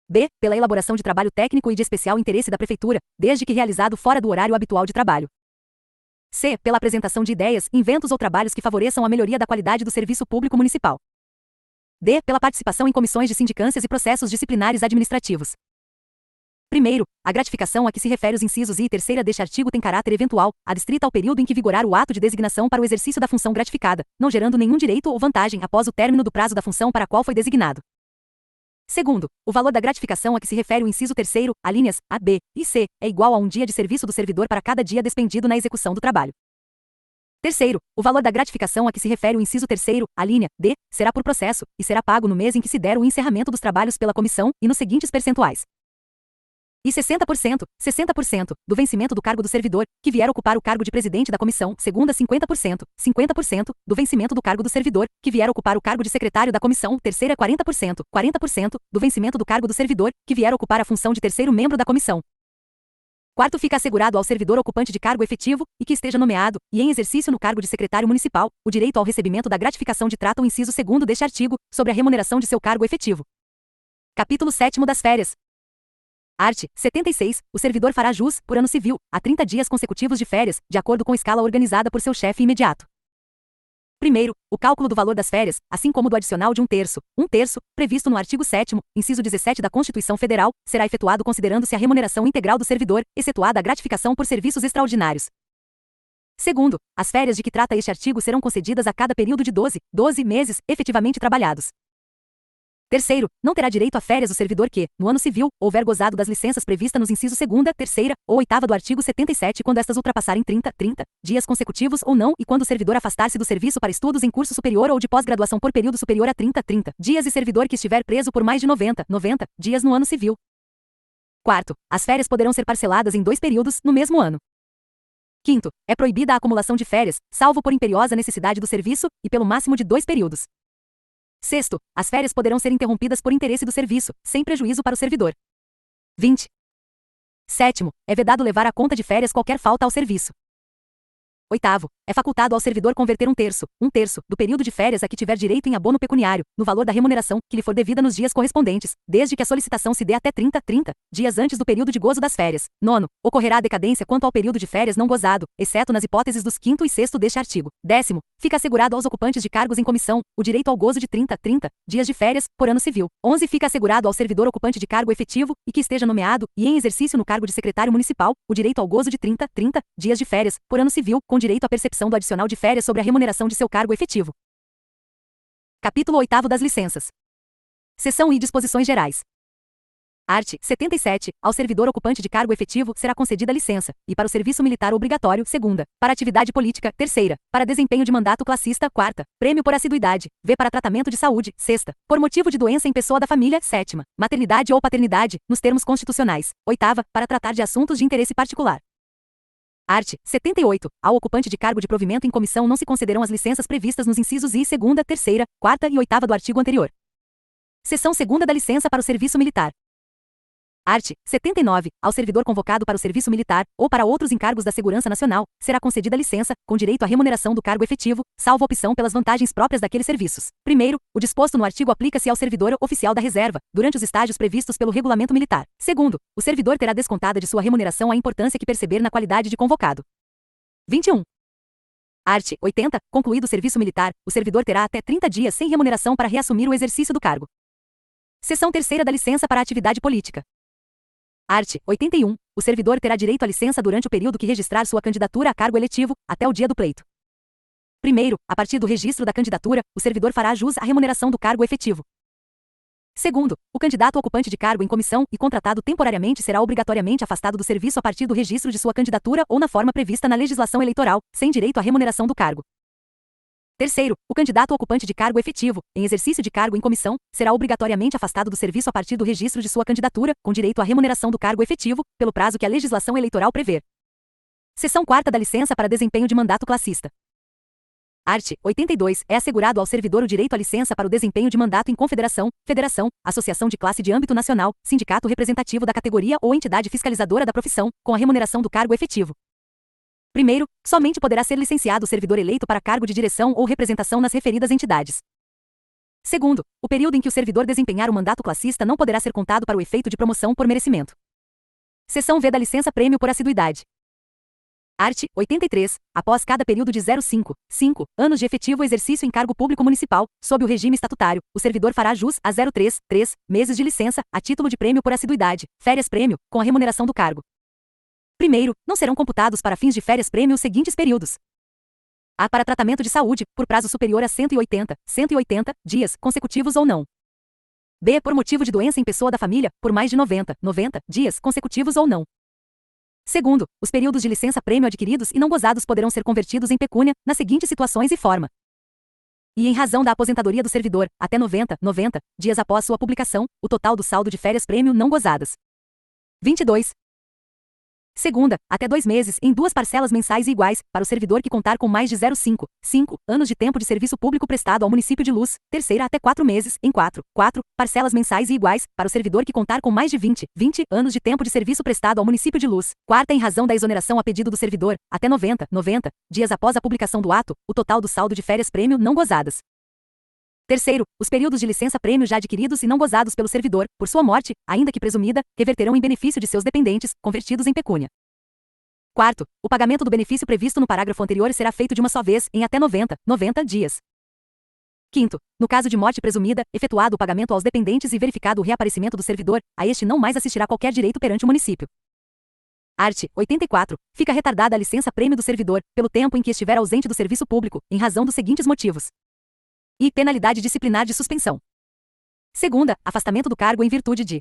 B. Pela elaboração de trabalho técnico e de especial interesse da Prefeitura, desde que realizado fora do horário habitual de trabalho. C. Pela apresentação de ideias, inventos ou trabalhos que favoreçam a melhoria da qualidade do serviço público municipal. D. Pela participação em comissões de sindicâncias e processos disciplinares administrativos. Primeiro, a gratificação a que se refere os incisos I e terceira deste artigo tem caráter eventual, adstrita ao período em que vigorar o ato de designação para o exercício da função gratificada, não gerando nenhum direito ou vantagem após o término do prazo da função para a qual foi designado. Segundo, o valor da gratificação a que se refere o inciso terceiro, alíneas A, B e C, é igual a um dia de serviço do servidor para cada dia despendido na execução do trabalho. Terceiro, o valor da gratificação a que se refere o inciso terceiro, alínea D, será por processo, e será pago no mês em que se der o encerramento dos trabalhos pela comissão, e nos seguintes percentuais: e 60%, do vencimento do cargo do servidor, que vier ocupar o cargo de presidente da comissão, segunda 50%, do vencimento do cargo do servidor, que vier ocupar o cargo de secretário da comissão, terceira 40%, do vencimento do cargo do servidor, que vier ocupar a função de terceiro membro da comissão. Quarto, fica assegurado ao servidor ocupante de cargo efetivo, e que esteja nomeado, e em exercício no cargo de secretário municipal, o direito ao recebimento da gratificação de trata o inciso 2º deste artigo, sobre a remuneração de seu cargo efetivo. Capítulo 7º das férias. Art. 76. O servidor fará jus, por ano civil, a 30 dias consecutivos de férias, de acordo com escala organizada por seu chefe imediato. Primeiro, o cálculo do valor das férias, assim como do adicional de 1/3, previsto no artigo 7º, inciso 17 da Constituição Federal, será efetuado considerando-se a remuneração integral do servidor, excetuada a gratificação por serviços extraordinários. Segundo, as férias de que trata este artigo serão concedidas a cada período de 12 meses efetivamente trabalhados. Terceiro, não terá direito a férias o servidor que, no ano civil, houver gozado das licenças previstas nos incisos 2ª, 3ª ou 8ª do artigo 77 quando estas ultrapassarem 30 dias consecutivos ou não e quando o servidor afastar-se do serviço para estudos em curso superior ou de pós-graduação por período superior a 30 dias e servidor que estiver preso por mais de 90 dias no ano civil. Quarto, as férias poderão ser parceladas em 2 períodos, no mesmo ano. Quinto, é proibida a acumulação de férias, salvo por imperiosa necessidade do serviço, e pelo máximo de 2 períodos. Sexto, as férias poderão ser interrompidas por interesse do serviço, sem prejuízo para o servidor. 20. Sétimo, é vedado levar à conta de férias qualquer falta ao serviço. Oitavo, é facultado ao servidor converter 1/3 do período de férias a que tiver direito em abono pecuniário, no valor da remuneração, que lhe for devida nos dias correspondentes, desde que a solicitação se dê até 30 dias antes do período de gozo das férias. Nono, ocorrerá a decadência quanto ao período de férias não gozado, exceto nas hipóteses dos 5º e 6º deste artigo. Décimo, fica assegurado aos ocupantes de cargos em comissão o direito ao gozo de 30 dias de férias, por ano civil. 11. Fica assegurado ao servidor ocupante de cargo efetivo, e que esteja nomeado, e em exercício no cargo de secretário municipal, o direito ao gozo de 30 dias de férias, por ano civil, com direito à percepção do adicional de férias sobre a remuneração de seu cargo efetivo. Capítulo 8º das licenças. Seção I. Disposições gerais. Art. 77. Ao servidor ocupante de cargo efetivo será concedida licença, e para o serviço militar obrigatório, segunda, para atividade política, terceira, para desempenho de mandato classista, quarta, prêmio por assiduidade, v para tratamento de saúde, sexta, por motivo de doença em pessoa da família, sétima, maternidade ou paternidade, nos termos constitucionais, oitava, para tratar de assuntos de interesse particular. Art. 78. Ao ocupante de cargo de provimento em comissão não se concederão as licenças previstas nos incisos I, segunda, terceira, quarta e oitava do artigo anterior. Seção 2ª da licença para o serviço militar. Art. 79. Ao servidor convocado para o serviço militar, ou para outros encargos da Segurança Nacional, será concedida licença, com direito à remuneração do cargo efetivo, salvo opção pelas vantagens próprias daqueles serviços. Primeiro, o disposto no artigo aplica-se ao servidor oficial da reserva, durante os estágios previstos pelo regulamento militar. Segundo, o servidor terá descontada de sua remuneração a importância que perceber na qualidade de convocado. 21. Art. 80. Concluído o serviço militar, o servidor terá até 30 dias sem remuneração para reassumir o exercício do cargo. Seção 3ª da licença para a atividade política. Art. 81. O servidor terá direito à licença durante o período que registrar sua candidatura a cargo eletivo, até o dia do pleito. Primeiro, a partir do registro da candidatura, o servidor fará jus à remuneração do cargo efetivo. Segundo, o candidato ocupante de cargo em comissão e contratado temporariamente será obrigatoriamente afastado do serviço a partir do registro de sua candidatura ou na forma prevista na legislação eleitoral, sem direito à remuneração do cargo. Terceiro, o candidato ocupante de cargo efetivo, em exercício de cargo em comissão, será obrigatoriamente afastado do serviço a partir do registro de sua candidatura, com direito à remuneração do cargo efetivo, pelo prazo que a legislação eleitoral prever. Seção 4ª da licença para desempenho de mandato classista. Art. 82. É assegurado ao servidor o direito à licença para o desempenho de mandato em confederação, federação, associação de classe de âmbito nacional, sindicato representativo da categoria ou entidade fiscalizadora da profissão, com a remuneração do cargo efetivo. Primeiro, somente poderá ser licenciado o servidor eleito para cargo de direção ou representação nas referidas entidades. Segundo, o período em que o servidor desempenhar o mandato classista não poderá ser contado para o efeito de promoção por merecimento. Seção V da licença prêmio por assiduidade. Art. 83. Após cada período de 5 anos de efetivo exercício em cargo público municipal, sob o regime estatutário, o servidor fará jus a 3 meses de licença, a título de prêmio por assiduidade, férias-prêmio, com a remuneração do cargo. Primeiro, não serão computados para fins de férias-prêmio os seguintes períodos. A. Para tratamento de saúde, por prazo superior a 180 dias, consecutivos ou não. B. Por motivo de doença em pessoa da família, por mais de 90 dias, consecutivos ou não. Segundo, os períodos de licença-prêmio adquiridos e não gozados poderão ser convertidos em pecúnia, nas seguintes situações e forma. E em razão da aposentadoria do servidor, até 90 dias após sua publicação, o total do saldo de férias-prêmio não gozadas. 22. Segunda, até 2 meses, em 2 parcelas mensais e iguais, para o servidor que contar com mais de 5 anos de tempo de serviço público prestado ao município de Luz. Terceira, até 4 meses, em 4 parcelas mensais e iguais, para o servidor que contar com mais de 20 anos de tempo de serviço prestado ao município de Luz. Quarta, em razão da exoneração a pedido do servidor, até 90 dias após a publicação do ato, o total do saldo de férias-prêmio não gozadas. Terceiro, os períodos de licença-prêmio já adquiridos e não gozados pelo servidor, por sua morte, ainda que presumida, reverterão em benefício de seus dependentes, convertidos em pecúnia. Quarto, o pagamento do benefício previsto no parágrafo anterior será feito de uma só vez, em até 90 dias. Quinto, no caso de morte presumida, efetuado o pagamento aos dependentes e verificado o reaparecimento do servidor, a este não mais assistirá qualquer direito perante o município. Art. 84. Fica retardada a licença-prêmio do servidor, pelo tempo em que estiver ausente do serviço público, em razão dos seguintes motivos. I. Penalidade disciplinar de suspensão. Segunda, afastamento do cargo em virtude de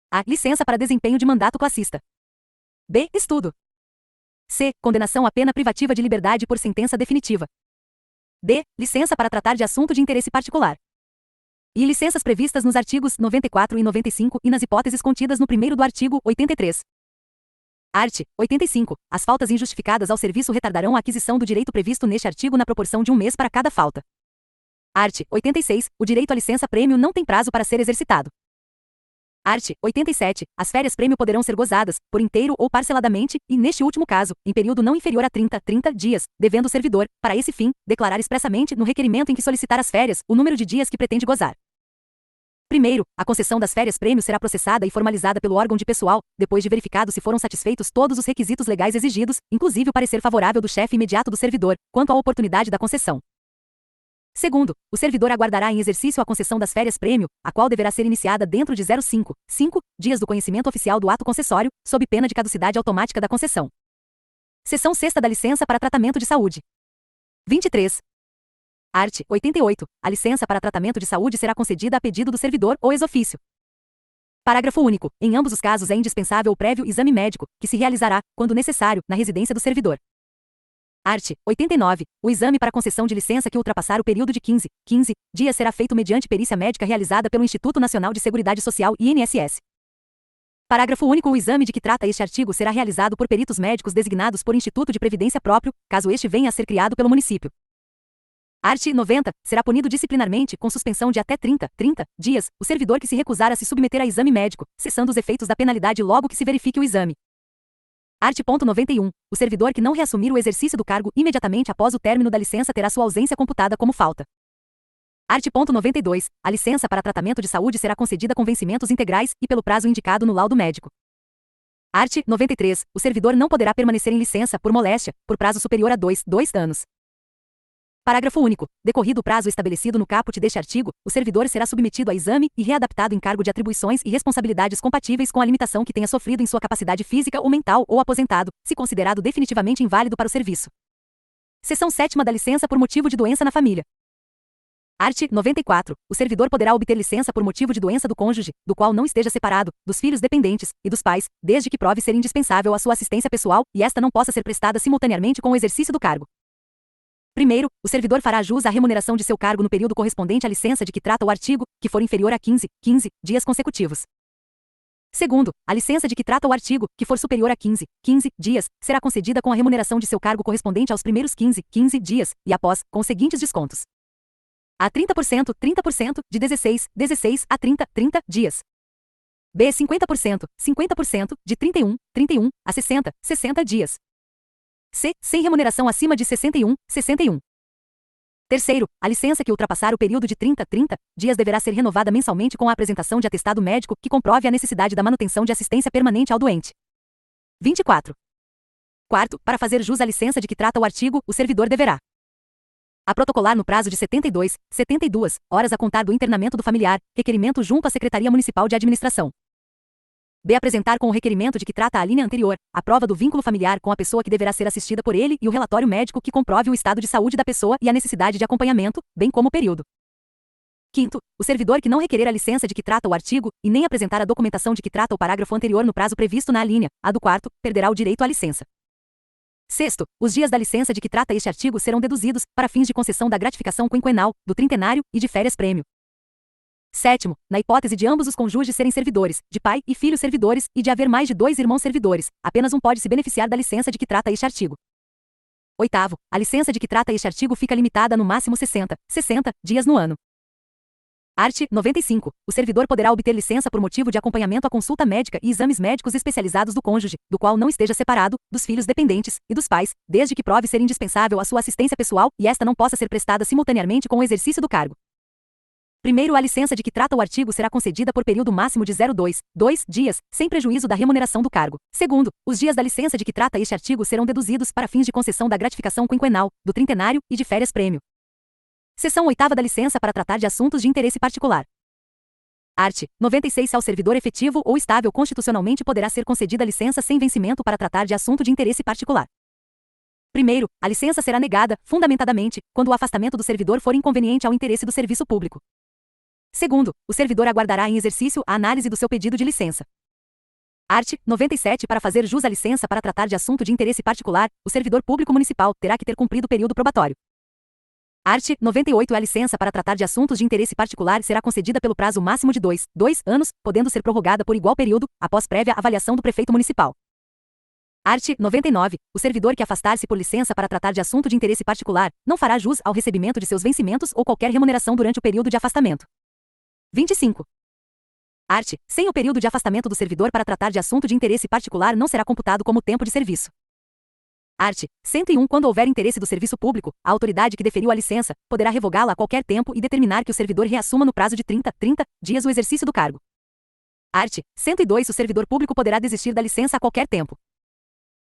A. Licença para desempenho de mandato classista. B. Estudo. C. Condenação à pena privativa de liberdade por sentença definitiva. D. Licença para tratar de assunto de interesse particular. E licenças previstas nos artigos 94 e 95 e nas hipóteses contidas no primeiro do artigo 83. Art. 85. As faltas injustificadas ao serviço retardarão a aquisição do direito previsto neste artigo na proporção de um mês para cada falta. Art. 86. O direito à licença-prêmio não tem prazo para ser exercitado. Art. 87. As férias-prêmio poderão ser gozadas, por inteiro ou parceladamente, e, neste último caso, em período não inferior a 30 dias, devendo o servidor, para esse fim, declarar expressamente, no requerimento em que solicitar as férias, o número de dias que pretende gozar. Primeiro, a concessão das férias-prêmio será processada e formalizada pelo órgão de pessoal, depois de verificado se foram satisfeitos todos os requisitos legais exigidos, inclusive o parecer favorável do chefe imediato do servidor, quanto à oportunidade da concessão. Segundo, o servidor aguardará em exercício a concessão das férias-prêmio, a qual deverá ser iniciada dentro de 5 dias do conhecimento oficial do ato concessório, sob pena de caducidade automática da concessão. Seção 6ª da licença para tratamento de saúde. 23. Art. 88. A licença para tratamento de saúde será concedida a pedido do servidor ou ex ofício. Parágrafo único. Em ambos os casos é indispensável o prévio exame médico, que se realizará, quando necessário, na residência do servidor. Art. 89. O exame para concessão de licença que ultrapassar o período de 15 dias será feito mediante perícia médica realizada pelo Instituto Nacional de Seguridade Social INSS. Parágrafo único. O exame de que trata este artigo será realizado por peritos médicos designados por Instituto de Previdência próprio, caso este venha a ser criado pelo município. Art. 90. Será punido disciplinarmente, com suspensão de até 30 dias, o servidor que se recusar a se submeter a exame médico, cessando os efeitos da penalidade logo que se verifique o exame. Art. 91. O servidor que não reassumir o exercício do cargo imediatamente após o término da licença terá sua ausência computada como falta. Art. 92. A licença para tratamento de saúde será concedida com vencimentos integrais e pelo prazo indicado no laudo médico. Art. 93. O servidor não poderá permanecer em licença por moléstia, por prazo superior a 2 anos. Parágrafo único. Decorrido o prazo estabelecido no caput deste artigo, o servidor será submetido a exame e readaptado em cargo de atribuições e responsabilidades compatíveis com a limitação que tenha sofrido em sua capacidade física ou mental ou aposentado, se considerado definitivamente inválido para o serviço. Seção 7ª da licença por motivo de doença na família. Art. 94. O servidor poderá obter licença por motivo de doença do cônjuge, do qual não esteja separado, dos filhos dependentes, e dos pais, desde que prove ser indispensável a sua assistência pessoal, e esta não possa ser prestada simultaneamente com o exercício do cargo. Primeiro, o servidor fará jus à remuneração de seu cargo no período correspondente à licença de que trata o artigo, que for inferior a 15 dias consecutivos. Segundo, a licença de que trata o artigo, que for superior a 15 dias, será concedida com a remuneração de seu cargo correspondente aos primeiros 15 dias, e após, com os seguintes descontos. A 30%, de 16 a 30 dias. B. 50%, de 31 a 60 dias. C. Sem remuneração acima de 61. Terceiro, a licença que ultrapassar o período de 30 dias deverá ser renovada mensalmente com a apresentação de atestado médico que comprove a necessidade da manutenção de assistência permanente ao doente. 24. Quarto, para fazer jus à licença de que trata o artigo, o servidor deverá a protocolar no prazo de 72 horas a contar do internamento do familiar, requerimento junto à Secretaria Municipal de Administração. B. Apresentar com o requerimento de que trata a linha anterior, a prova do vínculo familiar com a pessoa que deverá ser assistida por ele e o relatório médico que comprove o estado de saúde da pessoa e a necessidade de acompanhamento, bem como o período. Quinto, o servidor que não requerer a licença de que trata o artigo, e nem apresentar a documentação de que trata o parágrafo anterior no prazo previsto na alínea A do quarto, perderá o direito à licença. Sexto, os dias da licença de que trata este artigo serão deduzidos, para fins de concessão da gratificação quinquenal, do trintenário e de férias-prêmio. Sétimo, na hipótese de ambos os cônjuges serem servidores, de pai e filho servidores, e de haver mais de 2 irmãos servidores, apenas um pode se beneficiar da licença de que trata este artigo. Oitavo, a licença de que trata este artigo fica limitada a no máximo 60 dias no ano. Art. 95. O servidor poderá obter licença por motivo de acompanhamento à consulta médica e exames médicos especializados do cônjuge, do qual não esteja separado, dos filhos dependentes e dos pais, desde que prove ser indispensável a sua assistência pessoal e esta não possa ser prestada simultaneamente com o exercício do cargo. Primeiro, a licença de que trata o artigo será concedida por período máximo de 2 dias, sem prejuízo da remuneração do cargo. Segundo, os dias da licença de que trata este artigo serão deduzidos para fins de concessão da gratificação quinquenal, do trintenário e de férias-prêmio. Seção 8ª da licença para tratar de assuntos de interesse particular. Art. 96. Ao servidor efetivo ou estável constitucionalmente poderá ser concedida licença sem vencimento para tratar de assunto de interesse particular. Primeiro, a licença será negada, fundamentadamente, quando o afastamento do servidor for inconveniente ao interesse do serviço público. Segundo, o servidor aguardará em exercício a análise do seu pedido de licença. Art. 97. Para fazer jus à licença para tratar de assunto de interesse particular, o servidor público municipal terá que ter cumprido o período probatório. Art. 98. A licença para tratar de assuntos de interesse particular será concedida pelo prazo máximo de 2 anos, podendo ser prorrogada por igual período, após prévia avaliação do prefeito municipal. Art. 99. O servidor que afastar-se por licença para tratar de assunto de interesse particular, não fará jus ao recebimento de seus vencimentos ou qualquer remuneração durante o período de afastamento. 25. Art. Sem o período de afastamento do servidor para tratar de assunto de interesse particular não será computado como tempo de serviço. Art. 101. Quando houver interesse do serviço público, a autoridade que deferiu a licença poderá revogá-la a qualquer tempo e determinar que o servidor reassuma no prazo de 30 dias o exercício do cargo. Art. 102. O servidor público poderá desistir da licença a qualquer tempo.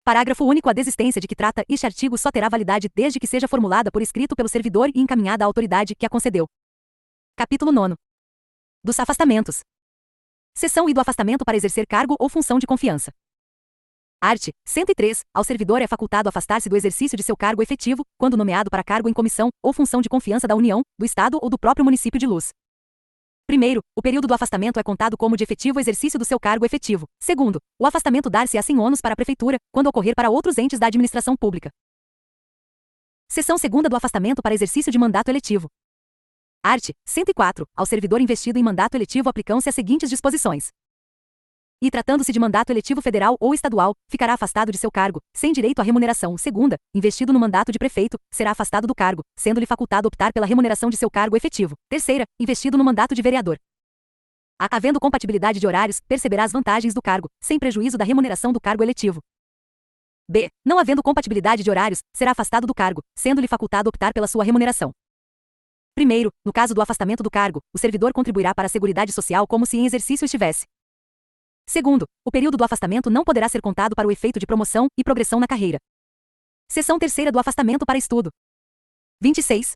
Parágrafo único. A desistência de que trata este artigo só terá validade desde que seja formulada por escrito pelo servidor e encaminhada à autoridade que a concedeu. Capítulo 9. Dos afastamentos. Seção I do afastamento para exercer cargo ou função de confiança. Art. 103. Ao servidor é facultado afastar-se do exercício de seu cargo efetivo, quando nomeado para cargo em comissão ou função de confiança da União, do Estado ou do próprio município de Luz. Primeiro, o período do afastamento é contado como de efetivo exercício do seu cargo efetivo. Segundo, o afastamento dar-se-á sem ônus para a prefeitura, quando ocorrer para outros entes da administração pública. Seção 2ª do afastamento para exercício de mandato eletivo. Art. 104. Ao servidor investido em mandato eletivo aplicam-se as seguintes disposições. E tratando-se de mandato eletivo federal ou estadual, ficará afastado de seu cargo, sem direito à remuneração. Segunda, investido no mandato de prefeito, será afastado do cargo, sendo-lhe facultado optar pela remuneração de seu cargo efetivo. Terceira, investido no mandato de vereador. Havendo compatibilidade de horários, perceberá as vantagens do cargo, sem prejuízo da remuneração do cargo eletivo. B. Não havendo compatibilidade de horários, será afastado do cargo, sendo-lhe facultado optar pela sua remuneração. Primeiro, no caso do afastamento do cargo, o servidor contribuirá para a Seguridade Social como se em exercício estivesse. Segundo, o período do afastamento não poderá ser contado para o efeito de promoção e progressão na carreira. Seção 3ª do afastamento para estudo. 26.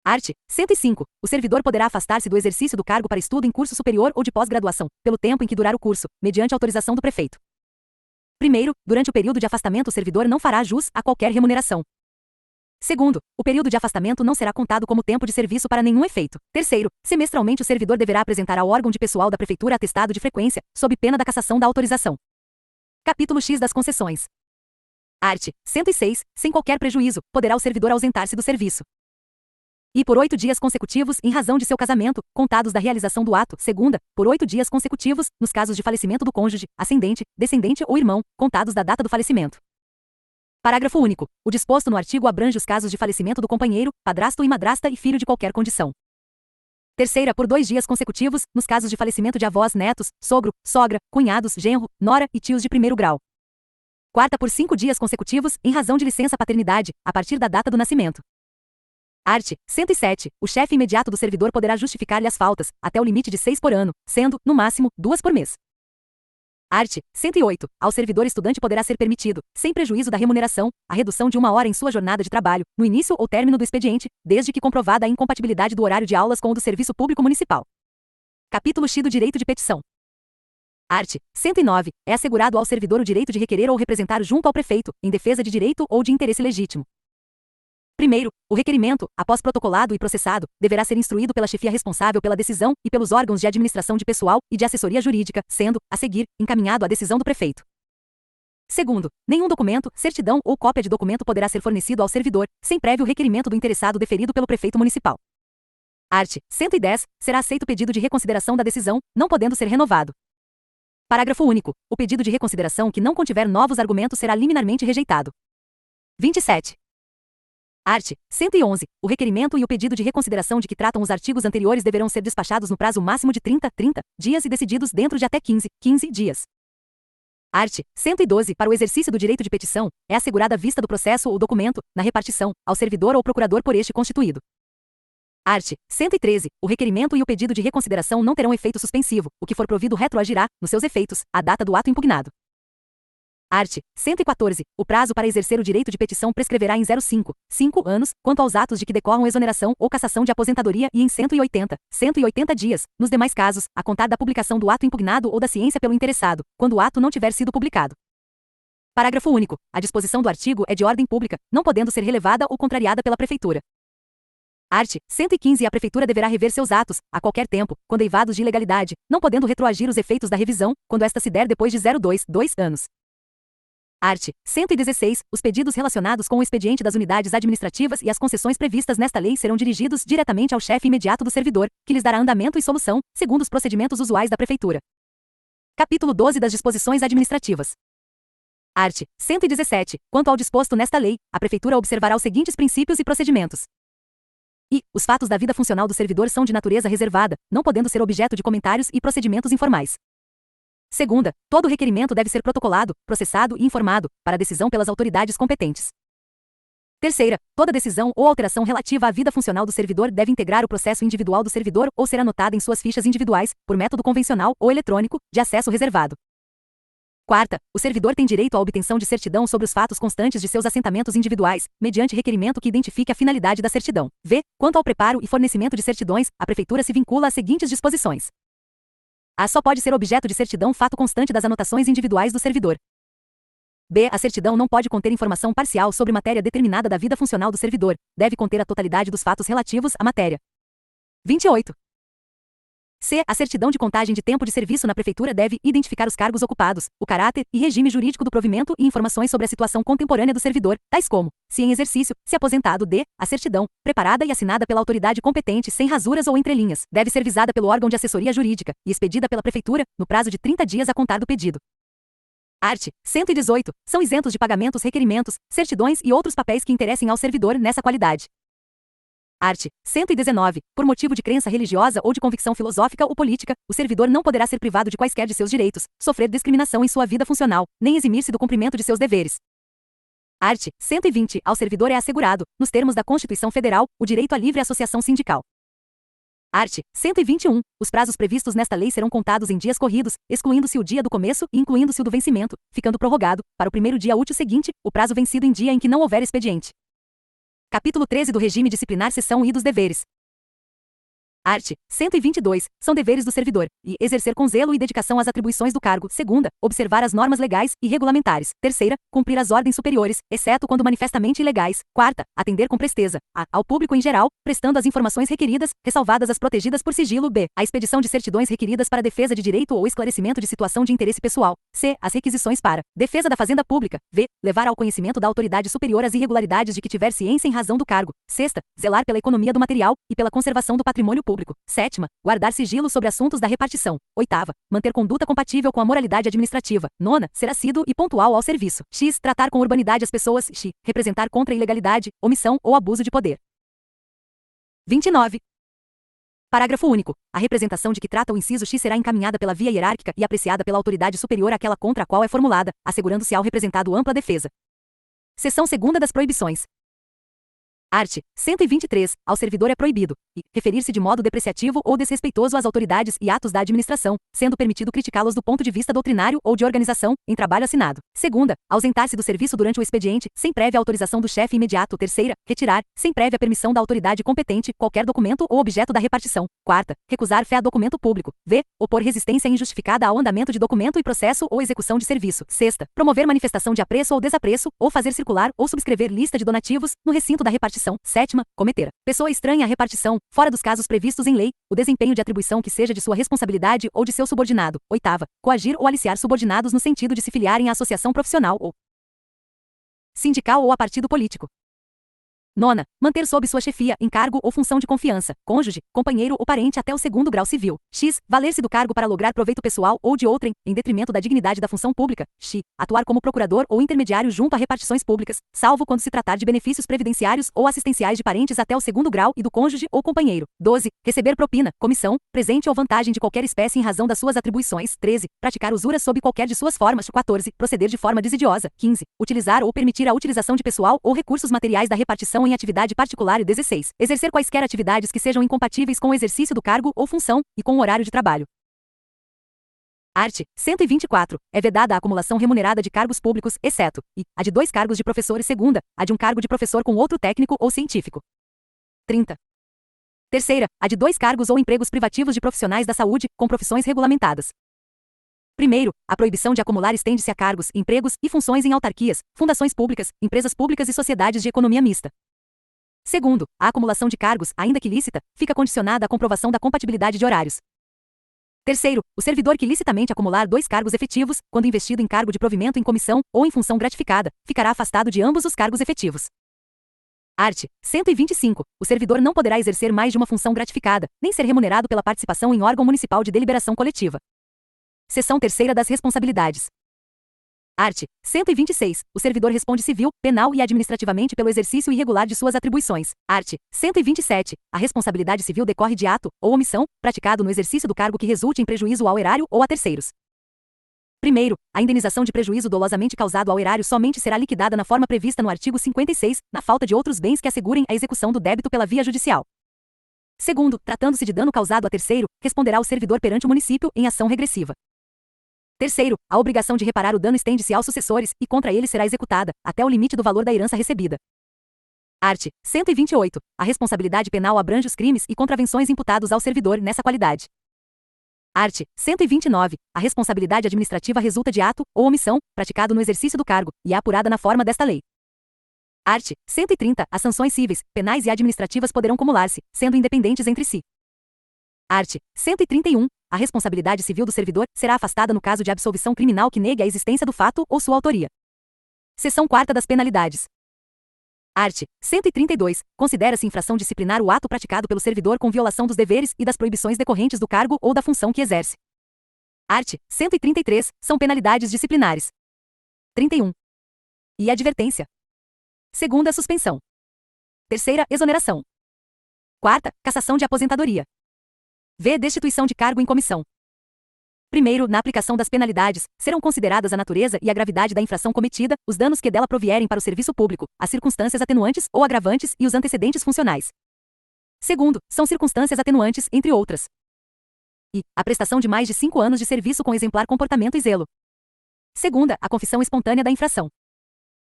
Art. 105. O servidor poderá afastar-se do exercício do cargo para estudo em curso superior ou de pós-graduação, pelo tempo em que durar o curso, mediante autorização do prefeito. Primeiro, durante o período de afastamento o servidor não fará jus a qualquer remuneração. Segundo, o período de afastamento não será contado como tempo de serviço para nenhum efeito. Terceiro, semestralmente o servidor deverá apresentar ao órgão de pessoal da prefeitura atestado de frequência, sob pena da cassação da autorização. Capítulo X das concessões. Art. 106. Sem qualquer prejuízo, poderá o servidor ausentar-se do serviço. E por 8 dias consecutivos, em razão de seu casamento, contados da realização do ato. Segunda, por 8 dias consecutivos, nos casos de falecimento do cônjuge, ascendente, descendente ou irmão, contados da data do falecimento. Parágrafo único. O disposto no artigo abrange os casos de falecimento do companheiro, padrasto e madrasta e filho de qualquer condição. Terceira, por 2 dias consecutivos, nos casos de falecimento de avós, netos, sogro, sogra, cunhados, genro, nora e tios de primeiro grau. Quarta, por 5 dias consecutivos, em razão de licença paternidade, a partir da data do nascimento. Art. 107. O chefe imediato do servidor poderá justificar-lhe as faltas, até o limite de 6 por ano, sendo, no máximo, 2 por mês. Art. 108. Ao servidor estudante poderá ser permitido, sem prejuízo da remuneração, a redução de 1 hora em sua jornada de trabalho, no início ou término do expediente, desde que comprovada a incompatibilidade do horário de aulas com o do serviço público municipal. Capítulo X do direito de petição. Art. 109. É assegurado ao servidor o direito de requerer ou representar junto ao prefeito, em defesa de direito ou de interesse legítimo. Primeiro, o requerimento, após protocolado e processado, deverá ser instruído pela chefia responsável pela decisão e pelos órgãos de administração de pessoal e de assessoria jurídica, sendo, a seguir, encaminhado à decisão do prefeito. Segundo, nenhum documento, certidão ou cópia de documento poderá ser fornecido ao servidor, sem prévio requerimento do interessado deferido pelo prefeito municipal. Art. 110. Será aceito o pedido de reconsideração da decisão, não podendo ser renovado. Parágrafo único. O pedido de reconsideração que não contiver novos argumentos será liminarmente rejeitado. 27. Art. 111. O requerimento e o pedido de reconsideração de que tratam os artigos anteriores deverão ser despachados no prazo máximo de 30 dias e decididos dentro de até 15 dias. Art. 112. Para o exercício do direito de petição, é assegurada a vista do processo ou documento, na repartição, ao servidor ou procurador por este constituído. Art. 113. O requerimento e o pedido de reconsideração não terão efeito suspensivo. O que for provido retroagirá, nos seus efeitos, à data do ato impugnado. Art. 114. O prazo para exercer o direito de petição prescreverá em 5 anos, quanto aos atos de que decorram exoneração ou cassação de aposentadoria e em 180 dias, nos demais casos, a contar da publicação do ato impugnado ou da ciência pelo interessado, quando o ato não tiver sido publicado. Parágrafo único. A disposição do artigo é de ordem pública, não podendo ser relevada ou contrariada pela Prefeitura. Art. 115. A Prefeitura deverá rever seus atos, a qualquer tempo, quando eivados de ilegalidade, não podendo retroagir os efeitos da revisão, quando esta se der depois de 2 anos. Art. 116. Os pedidos relacionados com o expediente das unidades administrativas e as concessões previstas nesta lei serão dirigidos diretamente ao chefe imediato do servidor, que lhes dará andamento e solução, segundo os procedimentos usuais da Prefeitura. Capítulo 12 das disposições administrativas. Art. 117. Quanto ao disposto nesta lei, a Prefeitura observará os seguintes princípios e procedimentos. Os fatos da vida funcional do servidor são de natureza reservada, não podendo ser objeto de comentários e procedimentos informais. Segunda, todo requerimento deve ser protocolado, processado e informado, para decisão pelas autoridades competentes. Terceira, toda decisão ou alteração relativa à vida funcional do servidor deve integrar o processo individual do servidor ou ser anotada em suas fichas individuais, por método convencional ou eletrônico, de acesso reservado. Quarta, o servidor tem direito à obtenção de certidão sobre os fatos constantes de seus assentamentos individuais, mediante requerimento que identifique a finalidade da certidão. V. Quanto ao preparo e fornecimento de certidões, a Prefeitura se vincula às seguintes disposições. A. Só pode ser objeto de certidão fato constante das anotações individuais do servidor. B. A certidão não pode conter informação parcial sobre matéria determinada da vida funcional do servidor, deve conter a totalidade dos fatos relativos à matéria. 28. C. A certidão de contagem de tempo de serviço na Prefeitura deve identificar os cargos ocupados, o caráter e regime jurídico do provimento e informações sobre a situação contemporânea do servidor, tais como, se em exercício, se aposentado. D. A certidão, preparada e assinada pela autoridade competente sem rasuras ou entrelinhas, deve ser visada pelo órgão de assessoria jurídica e expedida pela Prefeitura, no prazo de 30 dias a contar do pedido. Art. 118. São isentos de pagamentos requerimentos, certidões e outros papéis que interessem ao servidor nessa qualidade. Art. 119. Por motivo de crença religiosa ou de convicção filosófica ou política, o servidor não poderá ser privado de quaisquer de seus direitos, sofrer discriminação em sua vida funcional, nem eximir-se do cumprimento de seus deveres. Art. 120. Ao servidor é assegurado, nos termos da Constituição Federal, o direito à livre associação sindical. Art. 121. Os prazos previstos nesta lei serão contados em dias corridos, excluindo-se o dia do começo e incluindo-se o do vencimento, ficando prorrogado, para o primeiro dia útil seguinte, o prazo vencido em dia em que não houver expediente. Capítulo 13 do Regime Disciplinar Seção I dos Deveres. Art. 122. São deveres do servidor, e exercer com zelo e dedicação as atribuições do cargo. Segunda, observar as normas legais e regulamentares. Terceira, cumprir as ordens superiores, exceto quando manifestamente ilegais. Quarta, atender com presteza ao público em geral, prestando as informações requeridas, ressalvadas as protegidas por sigilo. B. A expedição de certidões requeridas para defesa de direito ou esclarecimento de situação de interesse pessoal. C. As requisições para defesa da fazenda pública. V. Levar ao conhecimento da autoridade superior as irregularidades de que tiver ciência em razão do cargo. Sexta, zelar pela economia do material e pela conservação do patrimônio público. Sétima, guardar sigilo sobre assuntos da repartição. Oitava, manter conduta compatível com a moralidade administrativa. Nona, ser assíduo e pontual ao serviço. X, tratar com urbanidade as pessoas. X, representar contra a ilegalidade, omissão ou abuso de poder. 29. Parágrafo único. A representação de que trata o inciso X será encaminhada pela via hierárquica e apreciada pela autoridade superior àquela contra a qual é formulada, assegurando-se ao representado ampla defesa. Seção 2ª das proibições. Art. 123. Ao servidor é proibido referir-se de modo depreciativo ou desrespeitoso às autoridades e atos da administração, sendo permitido criticá-los do ponto de vista doutrinário ou de organização, em trabalho assinado. Segunda, ausentar-se do serviço durante o expediente, sem prévia autorização do chefe imediato. Terceira, retirar, sem prévia permissão da autoridade competente, qualquer documento ou objeto da repartição. Quarta, recusar fé a documento público. V. Opor resistência injustificada ao andamento de documento e processo ou execução de serviço. Sexta, promover manifestação de apreço ou desapreço, ou fazer circular ou subscrever lista de donativos, no recinto da repartição. Sétima, cometer pessoa estranha à repartição, fora dos casos previstos em lei, o desempenho de atribuição que seja de sua responsabilidade ou de seu subordinado. Oitava, coagir ou aliciar subordinados no sentido de se filiarem à associação profissional ou sindical ou a partido político. Nona, manter sob sua chefia, encargo ou função de confiança, cônjuge, companheiro ou parente até o 2º grau civil. X. Valer-se do cargo para lograr proveito pessoal ou de outrem, em detrimento da dignidade da função pública. X. Atuar como procurador ou intermediário junto a repartições públicas, salvo quando se tratar de benefícios previdenciários ou assistenciais de parentes até o 2º grau e do cônjuge ou companheiro. 12. Receber propina, comissão, presente ou vantagem de qualquer espécie em razão das suas atribuições. 13. Praticar usura sob qualquer de suas formas. 14. Proceder de forma desidiosa. 15. Utilizar ou permitir a utilização de pessoal ou recursos materiais da repartição em em atividade particular. E 16. Exercer quaisquer atividades que sejam incompatíveis com o exercício do cargo ou função e com o horário de trabalho. Art. 124. É vedada a acumulação remunerada de cargos públicos, exceto a de 2 cargos de professor e segunda, a de um cargo de professor com outro técnico ou científico. 30. Terceira, a de 2 cargos ou empregos privativos de profissionais da saúde, com profissões regulamentadas. Primeiro, a proibição de acumular estende-se a cargos, empregos e funções em autarquias, fundações públicas, empresas públicas e sociedades de economia mista. Segundo, a acumulação de cargos, ainda que lícita, fica condicionada à comprovação da compatibilidade de horários. Terceiro, o servidor que licitamente acumular 2 cargos efetivos, quando investido em cargo de provimento em comissão ou em função gratificada, ficará afastado de ambos os cargos efetivos. Art. 125. O servidor não poderá exercer mais de uma função gratificada, nem ser remunerado pela participação em órgão municipal de deliberação coletiva. Seção 3ª das responsabilidades. Art. 126. O servidor responde civil, penal e administrativamente pelo exercício irregular de suas atribuições. Art. 127. A responsabilidade civil decorre de ato, ou omissão, praticado no exercício do cargo que resulte em prejuízo ao erário ou a terceiros. Primeiro, a indenização de prejuízo dolosamente causado ao erário somente será liquidada na forma prevista no artigo 56, na falta de outros bens que assegurem a execução do débito pela via judicial. Segundo, tratando-se de dano causado a terceiro, responderá o servidor perante o município em ação regressiva. Terceiro, a obrigação de reparar o dano estende-se aos sucessores, e contra ele será executada, até o limite do valor da herança recebida. Art. 128. A responsabilidade penal abrange os crimes e contravenções imputados ao servidor nessa qualidade. Art. 129. A responsabilidade administrativa resulta de ato, ou omissão, praticado no exercício do cargo, e é apurada na forma desta lei. Art. 130. As sanções cíveis, penais e administrativas poderão cumular-se, sendo independentes entre si. Art. 131. A responsabilidade civil do servidor será afastada no caso de absolvição criminal que negue a existência do fato ou sua autoria. Seção 4ª das penalidades. Art. 132. Considera-se infração disciplinar o ato praticado pelo servidor com violação dos deveres e das proibições decorrentes do cargo ou da função que exerce. Art. 133. São penalidades disciplinares. 31. E advertência. Segunda, suspensão. Terceira, exoneração. Quarta, cassação de aposentadoria. V. Destituição de cargo em comissão. Primeiro, na aplicação das penalidades, serão consideradas a natureza e a gravidade da infração cometida, os danos que dela provierem para o serviço público, as circunstâncias atenuantes ou agravantes e os antecedentes funcionais. Segundo, são circunstâncias atenuantes, entre outras. E a prestação de mais de 5 anos de serviço com exemplar comportamento e zelo. Segunda, a confissão espontânea da infração.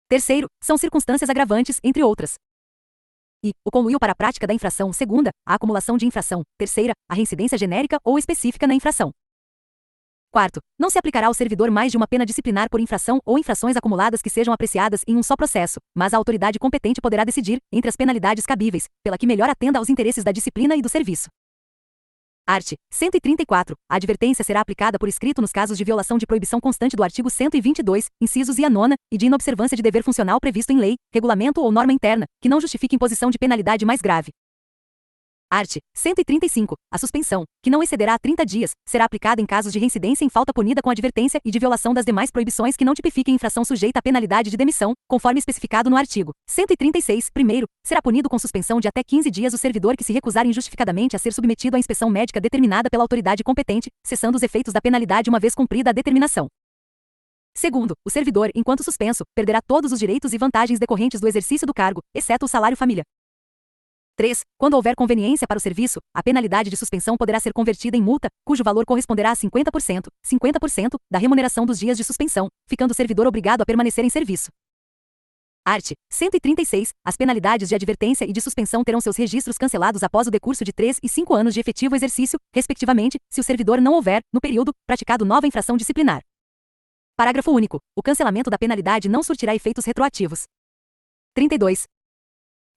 Terceiro, são circunstâncias agravantes, entre outras. E o conluio para a prática da infração. Segunda, a acumulação de infração. Terceira, a reincidência genérica ou específica na infração. Quarto, não se aplicará ao servidor mais de uma pena disciplinar por infração ou infrações acumuladas que sejam apreciadas em um só processo, mas a autoridade competente poderá decidir, entre as penalidades cabíveis, pela que melhor atenda aos interesses da disciplina e do serviço. Art. 134. A advertência será aplicada por escrito nos casos de violação de proibição constante do artigo 122, incisos e a nona, e de inobservância de dever funcional previsto em lei, regulamento ou norma interna, que não justifique imposição de penalidade mais grave. Art. 135. A suspensão, que não excederá 30 dias, será aplicada em casos de reincidência em falta punida com advertência e de violação das demais proibições que não tipifiquem infração sujeita à penalidade de demissão, conforme especificado no artigo 136. Primeiro, será punido com suspensão de até 15 dias o servidor que se recusar injustificadamente a ser submetido à inspeção médica determinada pela autoridade competente, cessando os efeitos da penalidade uma vez cumprida a determinação. Segundo, o servidor, enquanto suspenso, perderá todos os direitos e vantagens decorrentes do exercício do cargo, exceto o salário família. 3. Quando houver conveniência para o serviço, a penalidade de suspensão poderá ser convertida em multa, cujo valor corresponderá a 50% da remuneração dos dias de suspensão, ficando o servidor obrigado a permanecer em serviço. Art. 136. As penalidades de advertência e de suspensão terão seus registros cancelados após o decurso de 3 e 5 anos de efetivo exercício, respectivamente, se o servidor não houver, no período, praticado nova infração disciplinar. Parágrafo único. O cancelamento da penalidade não surtirá efeitos retroativos. 32.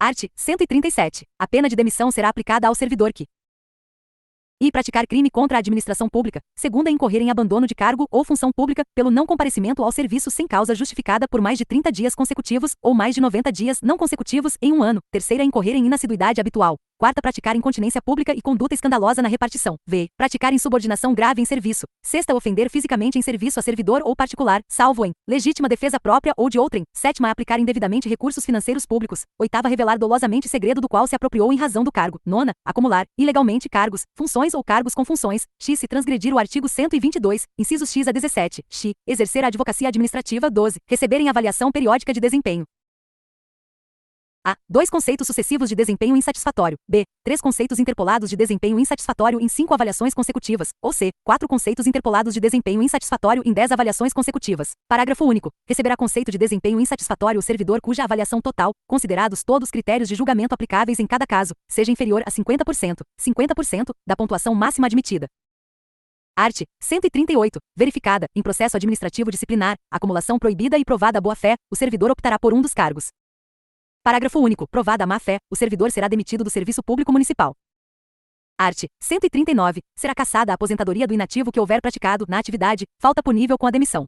Art. 137. A pena de demissão será aplicada ao servidor que praticar crime contra a administração pública, segunda incorrer em abandono de cargo ou função pública, pelo não comparecimento ao serviço sem causa justificada por mais de 30 dias consecutivos ou mais de 90 dias não consecutivos em um ano, terceira incorrer em inassiduidade habitual, quarta praticar incontinência pública e conduta escandalosa na repartição, praticar insubordinação grave em serviço, sexta ofender fisicamente em serviço a servidor ou particular, salvo em legítima defesa própria ou de outrem, sétima aplicar indevidamente recursos financeiros públicos, oitava revelar dolosamente segredo do qual se apropriou em razão do cargo, nona, acumular ilegalmente cargos, funções ou cargos com funções, x se transgredir o artigo 122, incisos x a 17, x, exercer a advocacia administrativa 12, receberem avaliação periódica de desempenho. A. 2 conceitos sucessivos de desempenho insatisfatório. B. 3 conceitos interpolados de desempenho insatisfatório em 5 avaliações consecutivas. Ou C. 4 conceitos interpolados de desempenho insatisfatório em 10 avaliações consecutivas. Parágrafo único. Receberá conceito de desempenho insatisfatório o servidor cuja avaliação total, considerados todos os critérios de julgamento aplicáveis em cada caso, seja inferior a 50% da pontuação máxima admitida. Art. 138. Verificada, em processo administrativo disciplinar, acumulação proibida e provada a boa-fé, o servidor optará por um dos cargos. Parágrafo único. Provada a má-fé, o servidor será demitido do serviço público municipal. Art. 139. Será cassada a aposentadoria do inativo que houver praticado, na atividade, falta punível com a demissão.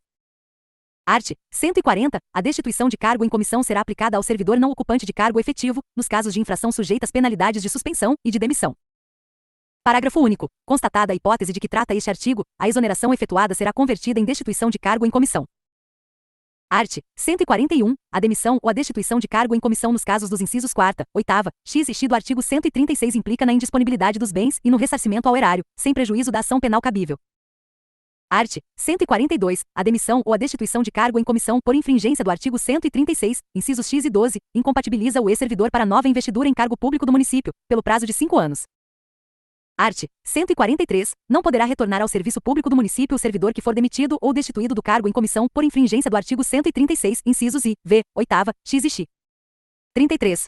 Art. 140. A destituição de cargo em comissão será aplicada ao servidor não ocupante de cargo efetivo, nos casos de infração sujeitas penalidades de suspensão e de demissão. Parágrafo único. Constatada a hipótese de que trata este artigo, a exoneração efetuada será convertida em destituição de cargo em comissão. Art. 141. A demissão ou a destituição de cargo em comissão nos casos dos incisos 4ª, 8ª, x e x do artigo 136 implica na indisponibilidade dos bens e no ressarcimento ao erário, sem prejuízo da ação penal cabível. Art. 142. A demissão ou a destituição de cargo em comissão por infringência do artigo 136, incisos x e 12, incompatibiliza o ex-servidor para nova investidura em cargo público do município, pelo prazo de 5 anos. Art. 143. Não poderá retornar ao serviço público do município o servidor que for demitido ou destituído do cargo em comissão por infringência do artigo 136, incisos I, V, 8ª, x e x. 33.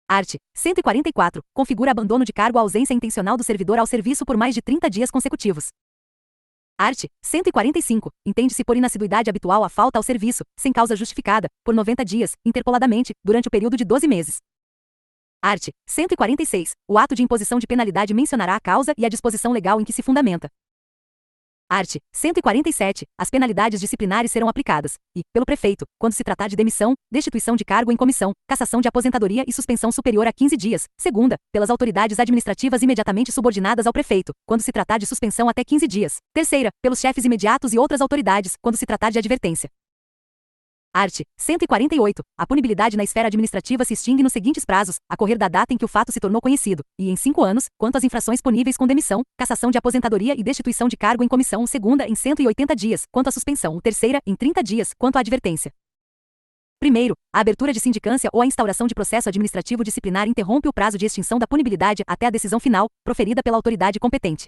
Art. 144. Configura abandono de cargo a ausência intencional do servidor ao serviço por mais de 30 dias consecutivos. Art. 145. Entende-se por inassiduidade habitual a falta ao serviço, sem causa justificada, por 90 dias, interpoladamente, durante o período de 12 meses. Art. 146. O ato de imposição de penalidade mencionará a causa e a disposição legal em que se fundamenta. Art. 147. As penalidades disciplinares serão aplicadas, e, pelo prefeito, quando se tratar de demissão, destituição de cargo em comissão, cassação de aposentadoria e suspensão superior a 15 dias. Segunda, pelas autoridades administrativas imediatamente subordinadas ao prefeito, quando se tratar de suspensão até 15 dias. Terceira, pelos chefes imediatos e outras autoridades, quando se tratar de advertência. Art. 148. A punibilidade na esfera administrativa se extingue nos seguintes prazos, a correr da data em que o fato se tornou conhecido, e em 5 anos, quanto às infrações puníveis com demissão, cassação de aposentadoria e destituição de cargo em comissão. Segunda, em 180 dias, quanto à suspensão. Terceira, em 30 dias, quanto à advertência. Primeiro, a abertura de sindicância ou a instauração de processo administrativo disciplinar interrompe o prazo de extinção da punibilidade até a decisão final, proferida pela autoridade competente.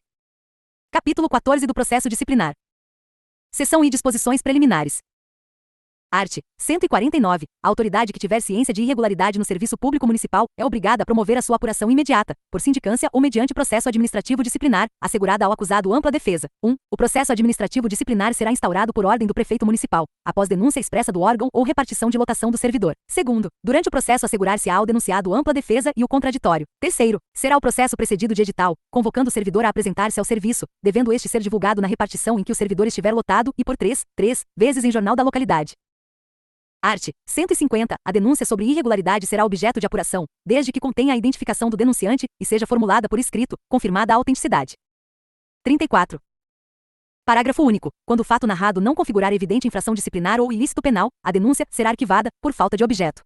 Capítulo 14 do processo disciplinar. Seção I. Disposições preliminares. Art. 149. A autoridade que tiver ciência de irregularidade no serviço público municipal é obrigada a promover a sua apuração imediata, por sindicância ou mediante processo administrativo disciplinar, assegurada ao acusado ampla defesa. 1. O processo administrativo disciplinar será instaurado por ordem do prefeito municipal, após denúncia expressa do órgão ou repartição de lotação do servidor. Segundo, durante o processo assegurar-se-á ao denunciado ampla defesa e o contraditório. Terceiro, será o processo precedido de edital, convocando o servidor a apresentar-se ao serviço, devendo este ser divulgado na repartição em que o servidor estiver lotado e por 3 vezes em jornal da localidade. Art. 150. A denúncia sobre irregularidade será objeto de apuração, desde que contenha a identificação do denunciante e seja formulada por escrito, confirmada a autenticidade. 34. Parágrafo único. Quando o fato narrado não configurar evidente infração disciplinar ou ilícito penal, a denúncia será arquivada, por falta de objeto.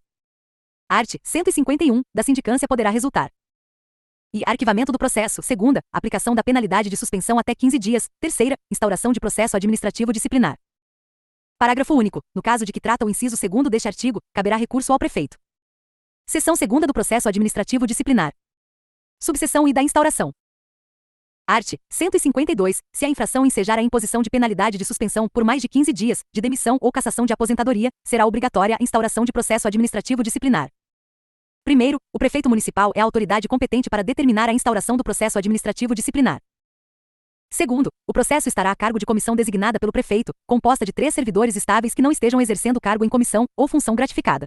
Art. 151. Da sindicância poderá resultar: e arquivamento do processo. Segunda, aplicação da penalidade de suspensão até 15 dias. Terceira, instauração de processo administrativo disciplinar. Parágrafo único. No caso de que trata o inciso 2º deste artigo, caberá recurso ao prefeito. Seção 2ª do processo administrativo disciplinar. Subseção I da instauração. Art. 152. Se a infração ensejar a imposição de penalidade de suspensão por mais de 15 dias, de demissão ou cassação de aposentadoria, será obrigatória a instauração de processo administrativo disciplinar. Primeiro, o prefeito municipal é a autoridade competente para determinar a instauração do processo administrativo disciplinar. Segundo, o processo estará a cargo de comissão designada pelo prefeito, composta de 3 servidores estáveis que não estejam exercendo cargo em comissão ou função gratificada.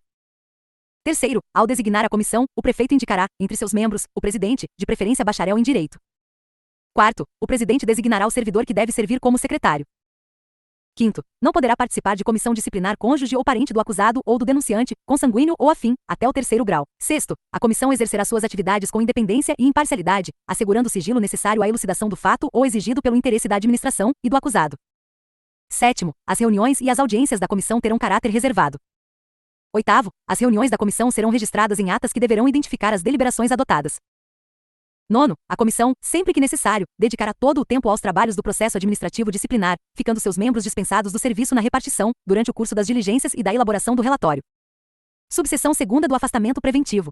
Terceiro, ao designar a comissão, o prefeito indicará, entre seus membros, o presidente, de preferência bacharel em direito. Quarto, o presidente designará o servidor que deve servir como secretário. Quinto, não poderá participar de comissão disciplinar cônjuge ou parente do acusado ou do denunciante, consanguíneo ou afim, até o 3º grau. Sexto, a comissão exercerá suas atividades com independência e imparcialidade, assegurando o sigilo necessário à elucidação do fato ou exigido pelo interesse da administração e do acusado. Sétimo, as reuniões e as audiências da comissão terão caráter reservado. Oitavo, as reuniões da comissão serão registradas em atas que deverão identificar as deliberações adotadas. Nono, a comissão, sempre que necessário, dedicará todo o tempo aos trabalhos do processo administrativo disciplinar, ficando seus membros dispensados do serviço na repartição, durante o curso das diligências e da elaboração do relatório. Subseção 2ª do afastamento preventivo.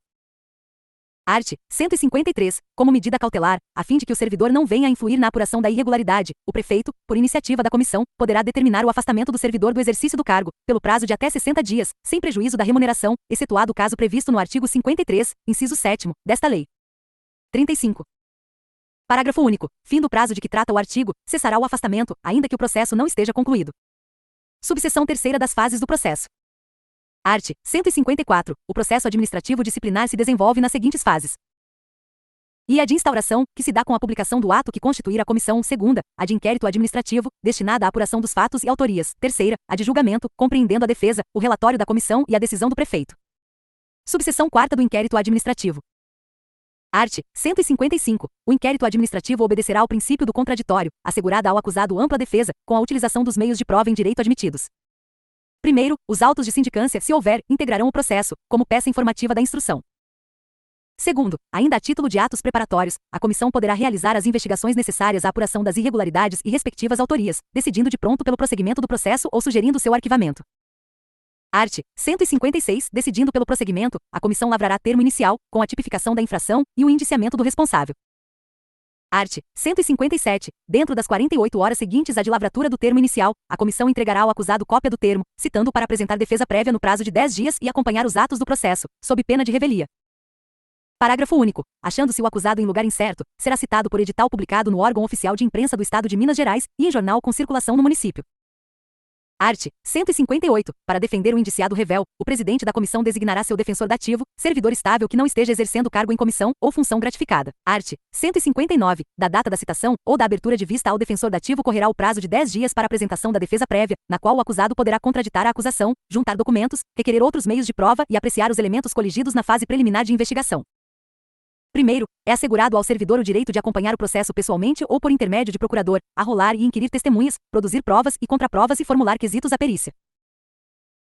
Art. 153. Como medida cautelar, a fim de que o servidor não venha a influir na apuração da irregularidade, o prefeito, por iniciativa da comissão, poderá determinar o afastamento do servidor do exercício do cargo, pelo prazo de até 60 dias, sem prejuízo da remuneração, excetuado o caso previsto no artigo 53, inciso 7º, desta lei. 35. Parágrafo único. Fim do prazo de que trata o artigo, cessará o afastamento, ainda que o processo não esteja concluído. Subseção 3ª das fases do processo. Art. 154. O processo administrativo disciplinar se desenvolve nas seguintes fases. E a de instauração, que se dá com a publicação do ato que constituir a comissão. 2ª, a de inquérito administrativo, destinada à apuração dos fatos e autorias. 3ª, a de julgamento, compreendendo a defesa, o relatório da comissão e a decisão do prefeito. Subseção 4ª do inquérito administrativo. Art. 155. O inquérito administrativo obedecerá ao princípio do contraditório, assegurada ao acusado ampla defesa, com a utilização dos meios de prova em direito admitidos. Primeiro, os autos de sindicância, se houver, integrarão o processo, como peça informativa da instrução. Segundo, ainda a título de atos preparatórios, a comissão poderá realizar as investigações necessárias à apuração das irregularidades e respectivas autorias, decidindo de pronto pelo prosseguimento do processo ou sugerindo seu arquivamento. Art. 156. Decidindo pelo prosseguimento, a comissão lavrará termo inicial, com a tipificação da infração e o indiciamento do responsável. Art. 157. Dentro das 48 horas seguintes à de lavratura do termo inicial, a comissão entregará ao acusado cópia do termo, citando para apresentar defesa prévia no prazo de 10 dias e acompanhar os atos do processo, sob pena de revelia. Parágrafo único. Achando-se o acusado em lugar incerto, será citado por edital publicado no órgão oficial de imprensa do Estado de Minas Gerais e em jornal com circulação no município. Art. 158. Para defender o indiciado revel, o presidente da comissão designará seu defensor dativo, servidor estável que não esteja exercendo cargo em comissão ou função gratificada. Art. 159. Da data da citação ou da abertura de vista ao defensor dativo correrá o prazo de 10 dias para apresentação da defesa prévia, na qual o acusado poderá contraditar a acusação, juntar documentos, requerer outros meios de prova e apreciar os elementos coligidos na fase preliminar de investigação. Primeiro, é assegurado ao servidor o direito de acompanhar o processo pessoalmente ou por intermédio de procurador, arrolar e inquirir testemunhas, produzir provas e contraprovas e formular quesitos à perícia.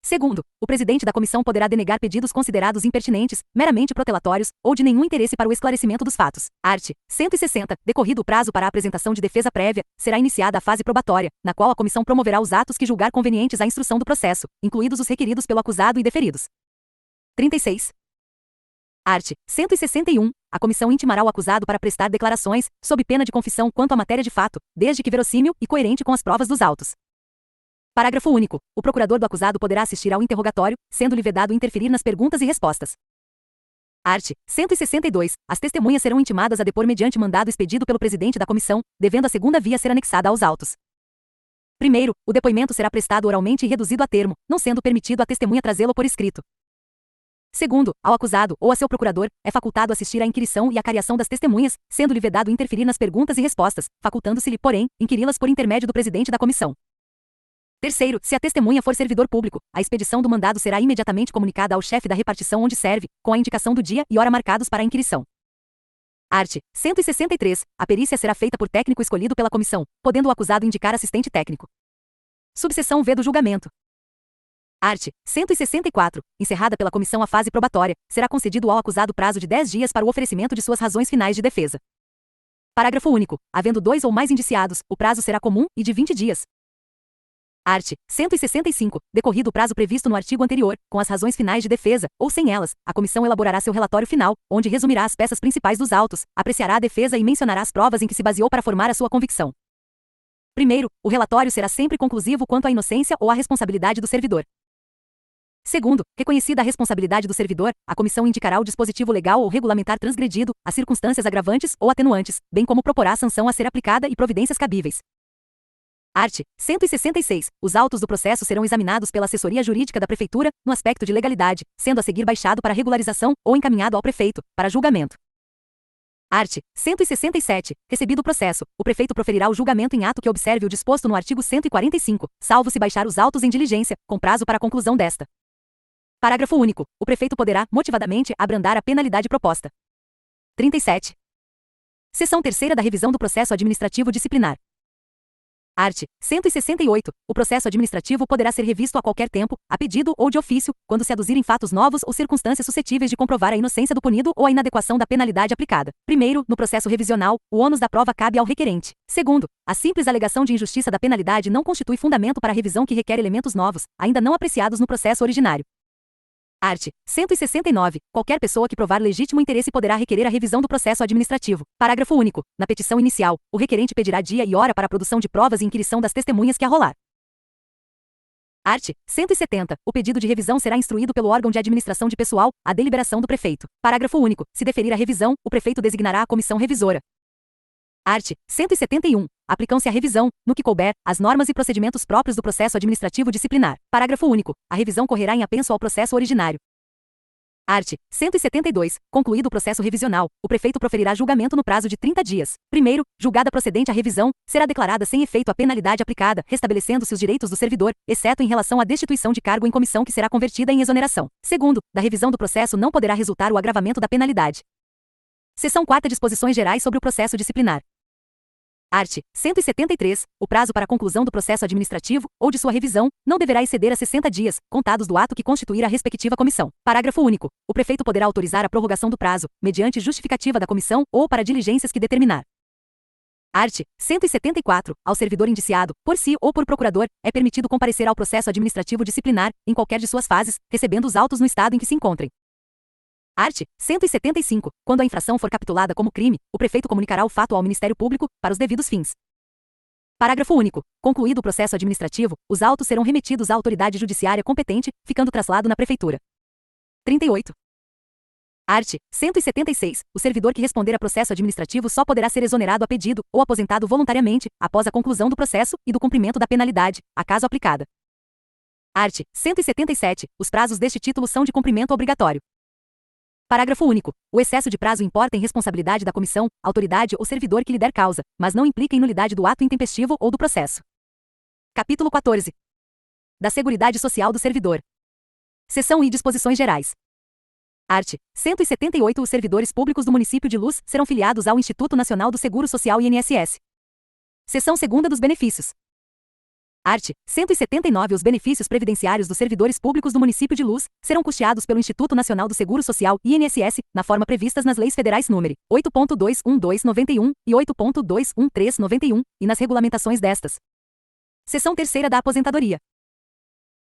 Segundo, o presidente da comissão poderá denegar pedidos considerados impertinentes, meramente protelatórios, ou de nenhum interesse para o esclarecimento dos fatos. Art. 160. Decorrido o prazo para a apresentação de defesa prévia, será iniciada a fase probatória, na qual a comissão promoverá os atos que julgar convenientes à instrução do processo, incluídos os requeridos pelo acusado e deferidos. 36. Art. 161. A comissão intimará o acusado para prestar declarações, sob pena de confissão quanto à matéria de fato, desde que verossímil e coerente com as provas dos autos. Parágrafo único. O procurador do acusado poderá assistir ao interrogatório, sendo-lhe vedado interferir nas perguntas e respostas. Art. 162. As testemunhas serão intimadas a depor mediante mandado expedido pelo presidente da comissão, devendo a segunda via ser anexada aos autos. Primeiro, o depoimento será prestado oralmente e reduzido a termo, não sendo permitido à testemunha trazê-lo por escrito. Segundo, ao acusado ou a seu procurador, é facultado assistir à inquirição e à cariação das testemunhas, sendo-lhe vedado interferir nas perguntas e respostas, facultando-se-lhe, porém, inquiri-las por intermédio do presidente da comissão. Terceiro, se a testemunha for servidor público, a expedição do mandado será imediatamente comunicada ao chefe da repartição onde serve, com a indicação do dia e hora marcados para a inquirição. Art. 163. A perícia será feita por técnico escolhido pela comissão, podendo o acusado indicar assistente técnico. Subseção V do julgamento. Art. 164. Encerrada pela comissão a fase probatória, será concedido ao acusado prazo de 10 dias para o oferecimento de suas razões finais de defesa. Parágrafo único. Havendo 2 ou mais indiciados, o prazo será comum e de 20 dias. Art. 165. Decorrido o prazo previsto no artigo anterior, com as razões finais de defesa, ou sem elas, a comissão elaborará seu relatório final, onde resumirá as peças principais dos autos, apreciará a defesa e mencionará as provas em que se baseou para formar a sua convicção. Primeiro, o relatório será sempre conclusivo quanto à inocência ou à responsabilidade do servidor. Segundo, reconhecida a responsabilidade do servidor, a comissão indicará o dispositivo legal ou regulamentar transgredido, as circunstâncias agravantes ou atenuantes, bem como proporá a sanção a ser aplicada e providências cabíveis. Art. 166. Os autos do processo serão examinados pela assessoria jurídica da Prefeitura, no aspecto de legalidade, sendo a seguir baixado para regularização ou encaminhado ao prefeito, para julgamento. Art. 167. Recebido o processo, o prefeito proferirá o julgamento em ato que observe o disposto no artigo 145, salvo se baixar os autos em diligência, com prazo para a conclusão desta. Parágrafo único. O prefeito poderá, motivadamente, abrandar a penalidade proposta. 37. Seção 3ª da revisão do processo administrativo disciplinar. Art. 168. O processo administrativo poderá ser revisto a qualquer tempo, a pedido ou de ofício, quando se aduzirem fatos novos ou circunstâncias suscetíveis de comprovar a inocência do punido ou a inadequação da penalidade aplicada. Primeiro, no processo revisional, o ônus da prova cabe ao requerente. Segundo, a simples alegação de injustiça da penalidade não constitui fundamento para a revisão que requer elementos novos, ainda não apreciados no processo originário. Art. 169. Qualquer pessoa que provar legítimo interesse poderá requerer a revisão do processo administrativo. Parágrafo único. Na petição inicial, o requerente pedirá dia e hora para a produção de provas e inquirição das testemunhas que arrolar. Art. 170. O pedido de revisão será instruído pelo órgão de administração de pessoal, à deliberação do prefeito. Parágrafo único. Se deferir a revisão, o prefeito designará a comissão revisora. Art. 171. Aplicam-se à revisão, no que couber, as normas e procedimentos próprios do processo administrativo disciplinar. Parágrafo único. A revisão correrá em apenso ao processo originário. Art. 172. Concluído o processo revisional, o prefeito proferirá julgamento no prazo de 30 dias. Primeiro, julgada procedente a revisão, será declarada sem efeito a penalidade aplicada, restabelecendo-se os direitos do servidor, exceto em relação à destituição de cargo em comissão que será convertida em exoneração. Segundo, da revisão do processo não poderá resultar o agravamento da penalidade. Seção 4. Disposições gerais sobre o processo disciplinar. Art. 173. O prazo para a conclusão do processo administrativo, ou de sua revisão, não deverá exceder a 60 dias, contados do ato que constituir a respectiva comissão. Parágrafo único. O prefeito poderá autorizar a prorrogação do prazo, mediante justificativa da comissão ou para diligências que determinar. Art. 174. Ao servidor indiciado, por si ou por procurador, é permitido comparecer ao processo administrativo disciplinar, em qualquer de suas fases, recebendo os autos no estado em que se encontrem. Art. 175. Quando a infração for capitulada como crime, o prefeito comunicará o fato ao Ministério Público, para os devidos fins. Parágrafo único. Concluído o processo administrativo, os autos serão remetidos à autoridade judiciária competente, ficando traslado na Prefeitura. 38. Art. 176. O servidor que responder a processo administrativo só poderá ser exonerado a pedido, ou aposentado voluntariamente, após a conclusão do processo e do cumprimento da penalidade, acaso aplicada. Art. 177. Os prazos deste título são de cumprimento obrigatório. Parágrafo único. O excesso de prazo importa em responsabilidade da comissão, autoridade ou servidor que lhe der causa, mas não implica em nulidade do ato intempestivo ou do processo. Capítulo 14. Da Seguridade Social do Servidor. Seção I. Disposições gerais. Art. 178. Os servidores públicos do município de Luz serão filiados ao Instituto Nacional do Seguro Social INSS. Seção 2ª. Dos benefícios. Art. 179. Os benefícios previdenciários dos servidores públicos do município de Luz serão custeados pelo Instituto Nacional do Seguro Social, INSS, na forma previstas nas leis federais nº 8.21291 e 8.21391 e nas regulamentações destas. Seção 3ª da Aposentadoria.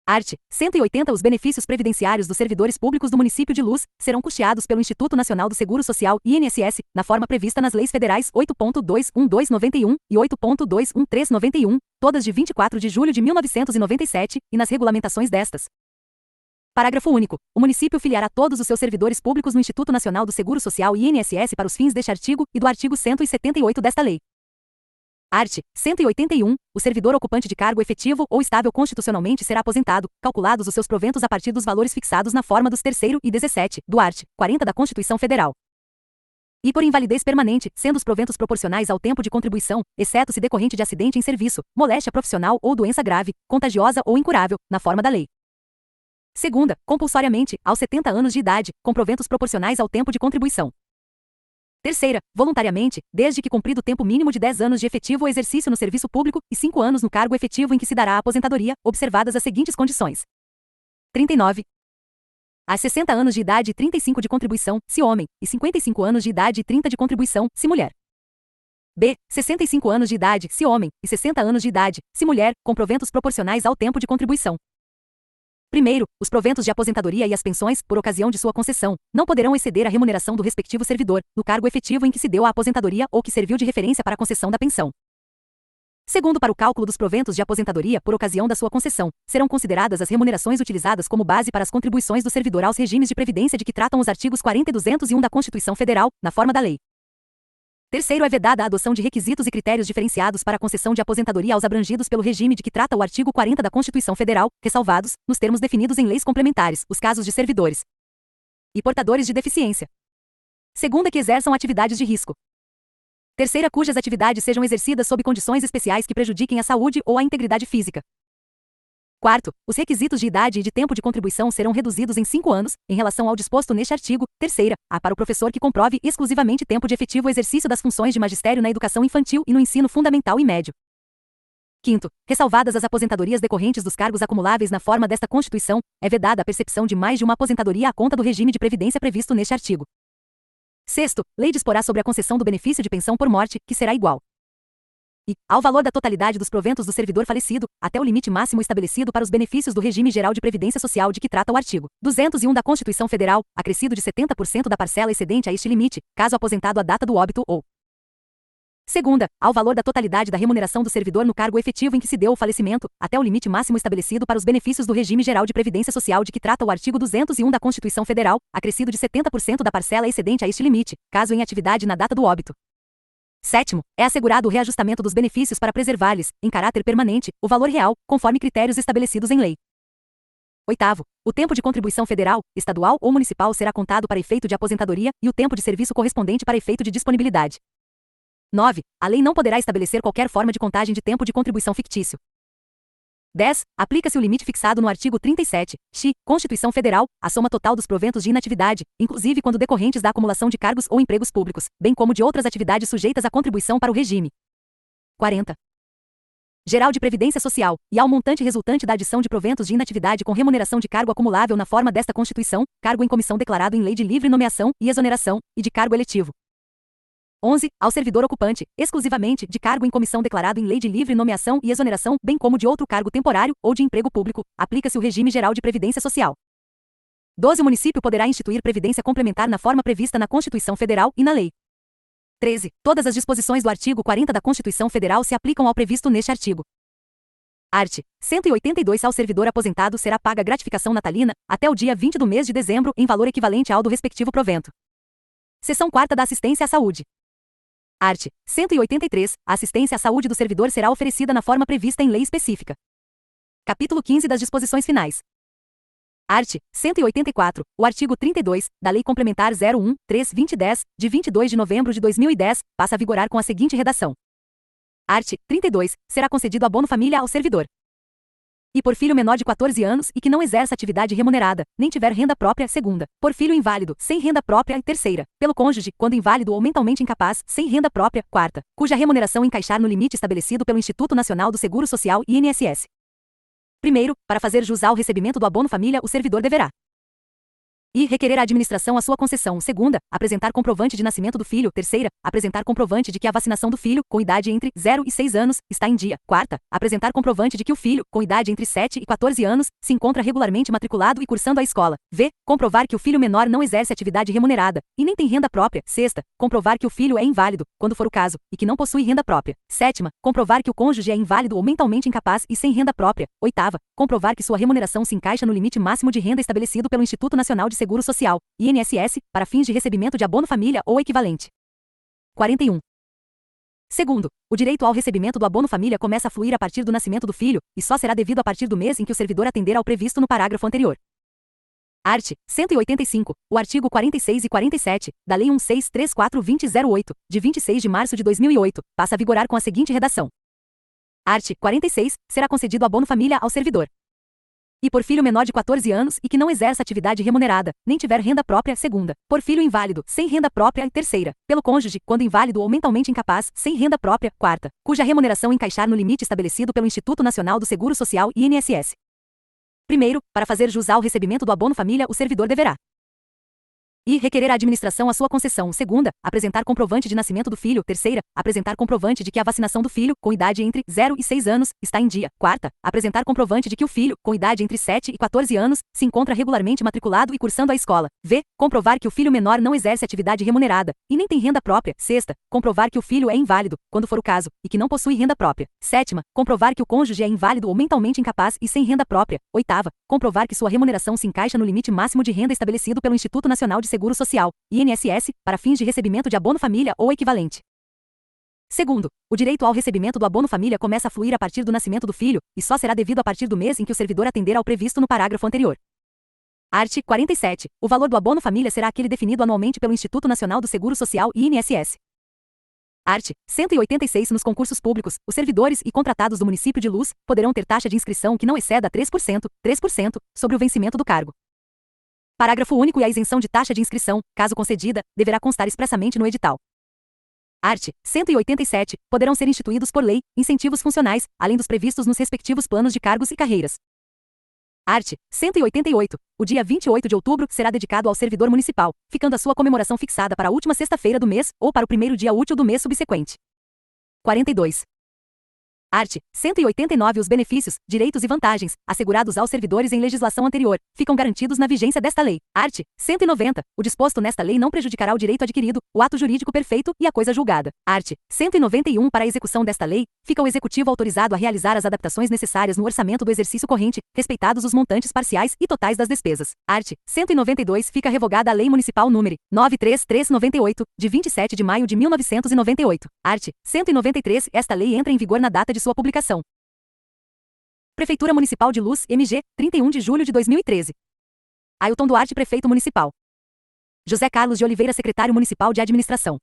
Art. 180. Os benefícios previdenciários dos servidores públicos do município de Luz serão custeados pelo Instituto Nacional do Seguro Social, INSS, na forma prevista nas leis federais 8.21291 e 8.21391, todas de 24 de julho de 1997, e nas regulamentações destas. Parágrafo único. O município filiará todos os seus servidores públicos no Instituto Nacional do Seguro Social, INSS, para os fins deste artigo e do artigo 178 desta lei. Art. 181. O servidor ocupante de cargo efetivo ou estável constitucionalmente será aposentado, calculados os seus proventos a partir dos valores fixados na forma dos 3º e 17, do art. 40 da Constituição Federal. E por invalidez permanente, sendo os proventos proporcionais ao tempo de contribuição, exceto se decorrente de acidente em serviço, moléstia profissional ou doença grave, contagiosa ou incurável, na forma da lei. Segunda, compulsoriamente, aos 70 anos de idade, com proventos proporcionais ao tempo de contribuição. Terceira, voluntariamente, desde que cumprido o tempo mínimo de 10 anos de efetivo exercício no serviço público e 5 anos no cargo efetivo em que se dará a aposentadoria, observadas as seguintes condições. 39. A 60 anos de idade e 35 de contribuição, se homem, e 55 anos de idade e 30 de contribuição, se mulher. B. 65 anos de idade, se homem, e 60 anos de idade, se mulher, com proventos proporcionais ao tempo de contribuição. Primeiro, os proventos de aposentadoria e as pensões, por ocasião de sua concessão, não poderão exceder a remuneração do respectivo servidor, no cargo efetivo em que se deu a aposentadoria ou que serviu de referência para a concessão da pensão. Segundo, para o cálculo dos proventos de aposentadoria por ocasião da sua concessão, serão consideradas as remunerações utilizadas como base para as contribuições do servidor aos regimes de previdência de que tratam os artigos 40 e 201 da Constituição Federal, na forma da lei. Terceiro, é vedada a adoção de requisitos e critérios diferenciados para a concessão de aposentadoria aos abrangidos pelo regime de que trata o artigo 40 da Constituição Federal, ressalvados, nos termos definidos em leis complementares, os casos de servidores e portadores de deficiência. Segunda, que exerçam atividades de risco. Terceira, cujas atividades sejam exercidas sob condições especiais que prejudiquem a saúde ou a integridade física. Quarto, os requisitos de idade e de tempo de contribuição serão reduzidos em 5 anos, em relação ao disposto neste artigo. Terceira, há para o professor que comprove exclusivamente tempo de efetivo exercício das funções de magistério na educação infantil e no ensino fundamental e médio. Quinto, ressalvadas as aposentadorias decorrentes dos cargos acumuláveis na forma desta Constituição, é vedada a percepção de mais de uma aposentadoria à conta do regime de previdência previsto neste artigo. Sexto, lei disporá sobre a concessão do benefício de pensão por morte, que será igual e, ao valor da totalidade dos proventos do servidor falecido, até o limite máximo estabelecido para os benefícios do regime geral de previdência social de que trata o artigo 201 da Constituição Federal, acrescido de 70% da parcela excedente a este limite, caso aposentado à data do óbito ou segunda, ao valor da totalidade da remuneração do servidor no cargo efetivo em que se deu o falecimento, até o limite máximo estabelecido para os benefícios do regime geral de previdência social de que trata o artigo 201 da Constituição Federal, acrescido de 70% da parcela excedente a este limite, caso em atividade na data do óbito. Sétimo, é assegurado o reajustamento dos benefícios para preservar-lhes, em caráter permanente, o valor real, conforme critérios estabelecidos em lei. Oitavo, o tempo de contribuição federal, estadual ou municipal será contado para efeito de aposentadoria e o tempo de serviço correspondente para efeito de disponibilidade. 9. A lei não poderá estabelecer qualquer forma de contagem de tempo de contribuição fictício. 10. Aplica-se o limite fixado no artigo 37, Constituição Federal, à soma total dos proventos de inatividade, inclusive quando decorrentes da acumulação de cargos ou empregos públicos, bem como de outras atividades sujeitas à contribuição para o regime. 40. Geral de Previdência Social, e ao montante resultante da adição de proventos de inatividade com remuneração de cargo acumulável na forma desta Constituição, cargo em comissão declarado em lei de livre nomeação e exoneração, e de cargo eletivo. 11. Ao servidor ocupante, exclusivamente, de cargo em comissão declarado em lei de livre nomeação e exoneração, bem como de outro cargo temporário ou de emprego público, aplica-se o regime geral de previdência social. 12. O município poderá instituir previdência complementar na forma prevista na Constituição Federal e na lei. 13. Todas as disposições do artigo 40 da Constituição Federal se aplicam ao previsto neste artigo. Art. 182. Ao servidor aposentado será paga gratificação natalina, até o dia 20 do mês de dezembro, em valor equivalente ao do respectivo provento. Seção 4ª da Assistência à Saúde. Art. 183. A assistência à saúde do servidor será oferecida na forma prevista em lei específica. Capítulo 15 das disposições finais. Art. 184. O artigo 32, da Lei Complementar 01-3-2010, de 22 de novembro de 2010, passa a vigorar com a seguinte redação. Art. 32. Será concedido abono família ao servidor. E por filho menor de 14 anos e que não exerça atividade remunerada, nem tiver renda própria, segunda. Por filho inválido, sem renda própria, terceira. Pelo cônjuge, quando inválido ou mentalmente incapaz, sem renda própria, quarta. Cuja remuneração encaixar no limite estabelecido pelo Instituto Nacional do Seguro Social e INSS. Primeiro, para fazer jus ao recebimento do abono família, o servidor deverá e requerer à administração a sua concessão. Segunda, apresentar comprovante de nascimento do filho. Terceira, apresentar comprovante de que a vacinação do filho, com idade entre 0 e 6 anos, está em dia. Quarta, apresentar comprovante de que o filho, com idade entre 7 e 14 anos, se encontra regularmente matriculado e cursando a escola. V, comprovar que o filho menor não exerce atividade remunerada, e nem tem renda própria. Sexta, comprovar que o filho é inválido, quando for o caso, e que não possui renda própria. Sétima, comprovar que o cônjuge é inválido ou mentalmente incapaz e sem renda própria. Oitava, comprovar que sua remuneração se encaixa no limite máximo de renda estabelecido pelo Instituto Nacional de Seguro Social, INSS, para fins de recebimento de abono família ou equivalente. 41. Segundo, o direito ao recebimento do abono família começa a fluir a partir do nascimento do filho, e só será devido a partir do mês em que o servidor atender ao previsto no parágrafo anterior. Art. 185, o artigo 46 e 47, da Lei 1634-2008, de 26 de março de 2008, passa a vigorar com a seguinte redação. Art. 46, será concedido abono família ao servidor. E por filho menor de 14 anos e que não exerça atividade remunerada, nem tiver renda própria, segunda. Por filho inválido, sem renda própria, terceira. Pelo cônjuge, quando inválido ou mentalmente incapaz, sem renda própria, quarta. Cuja remuneração encaixar no limite estabelecido pelo Instituto Nacional do Seguro Social e INSS. Primeiro, para fazer jus ao recebimento do abono família, o servidor deverá e requerer à administração a sua concessão. Segunda, apresentar comprovante de nascimento do filho. Terceira, apresentar comprovante de que a vacinação do filho, com idade entre 0 e 6 anos, está em dia. Quarta, apresentar comprovante de que o filho, com idade entre 7 e 14 anos, se encontra regularmente matriculado e cursando a escola. V, comprovar que o filho menor não exerce atividade remunerada, e nem tem renda própria. Sexta, comprovar que o filho é inválido, quando for o caso, e que não possui renda própria. Sétima, comprovar que o cônjuge é inválido ou mentalmente incapaz e sem renda própria. Oitava, comprovar que sua remuneração se encaixa no limite máximo de renda estabelecido pelo Instituto Nacional de Seguro Social, INSS, para fins de recebimento de abono família ou equivalente. Segundo, o direito ao recebimento do abono família começa a fluir a partir do nascimento do filho, e só será devido a partir do mês em que o servidor atender ao previsto no parágrafo anterior. Art. 47. O valor do abono família será aquele definido anualmente pelo Instituto Nacional do Seguro Social e INSS. Art. 186. Nos concursos públicos, os servidores e contratados do município de Luz poderão ter taxa de inscrição que não exceda 3%, sobre o vencimento do cargo. Parágrafo único. E a isenção de taxa de inscrição, caso concedida, deverá constar expressamente no edital. Art. 187. Poderão ser instituídos por lei incentivos funcionais, além dos previstos nos respectivos planos de cargos e carreiras. Art. 188. O dia 28 de outubro será dedicado ao servidor municipal, ficando a sua comemoração fixada para a última sexta-feira do mês ou para o primeiro dia útil do mês subsequente. 42. Art. 189. Os benefícios, direitos e vantagens, assegurados aos servidores em legislação anterior, ficam garantidos na vigência desta lei. Art. 190. O disposto nesta lei não prejudicará o direito adquirido, o ato jurídico perfeito e a coisa julgada. Art. 191. Para a execução desta lei, fica o Executivo autorizado a realizar as adaptações necessárias no orçamento do exercício corrente, respeitados os montantes parciais e totais das despesas. Art. 192. Fica revogada a Lei Municipal nº 93398, de 27 de maio de 1998. Art. 193. Esta lei entra em vigor na data de sua publicação. Prefeitura Municipal de Luz, MG, 31 de julho de 2013. Ailton Duarte, Prefeito Municipal. José Carlos de Oliveira, Secretário Municipal de Administração.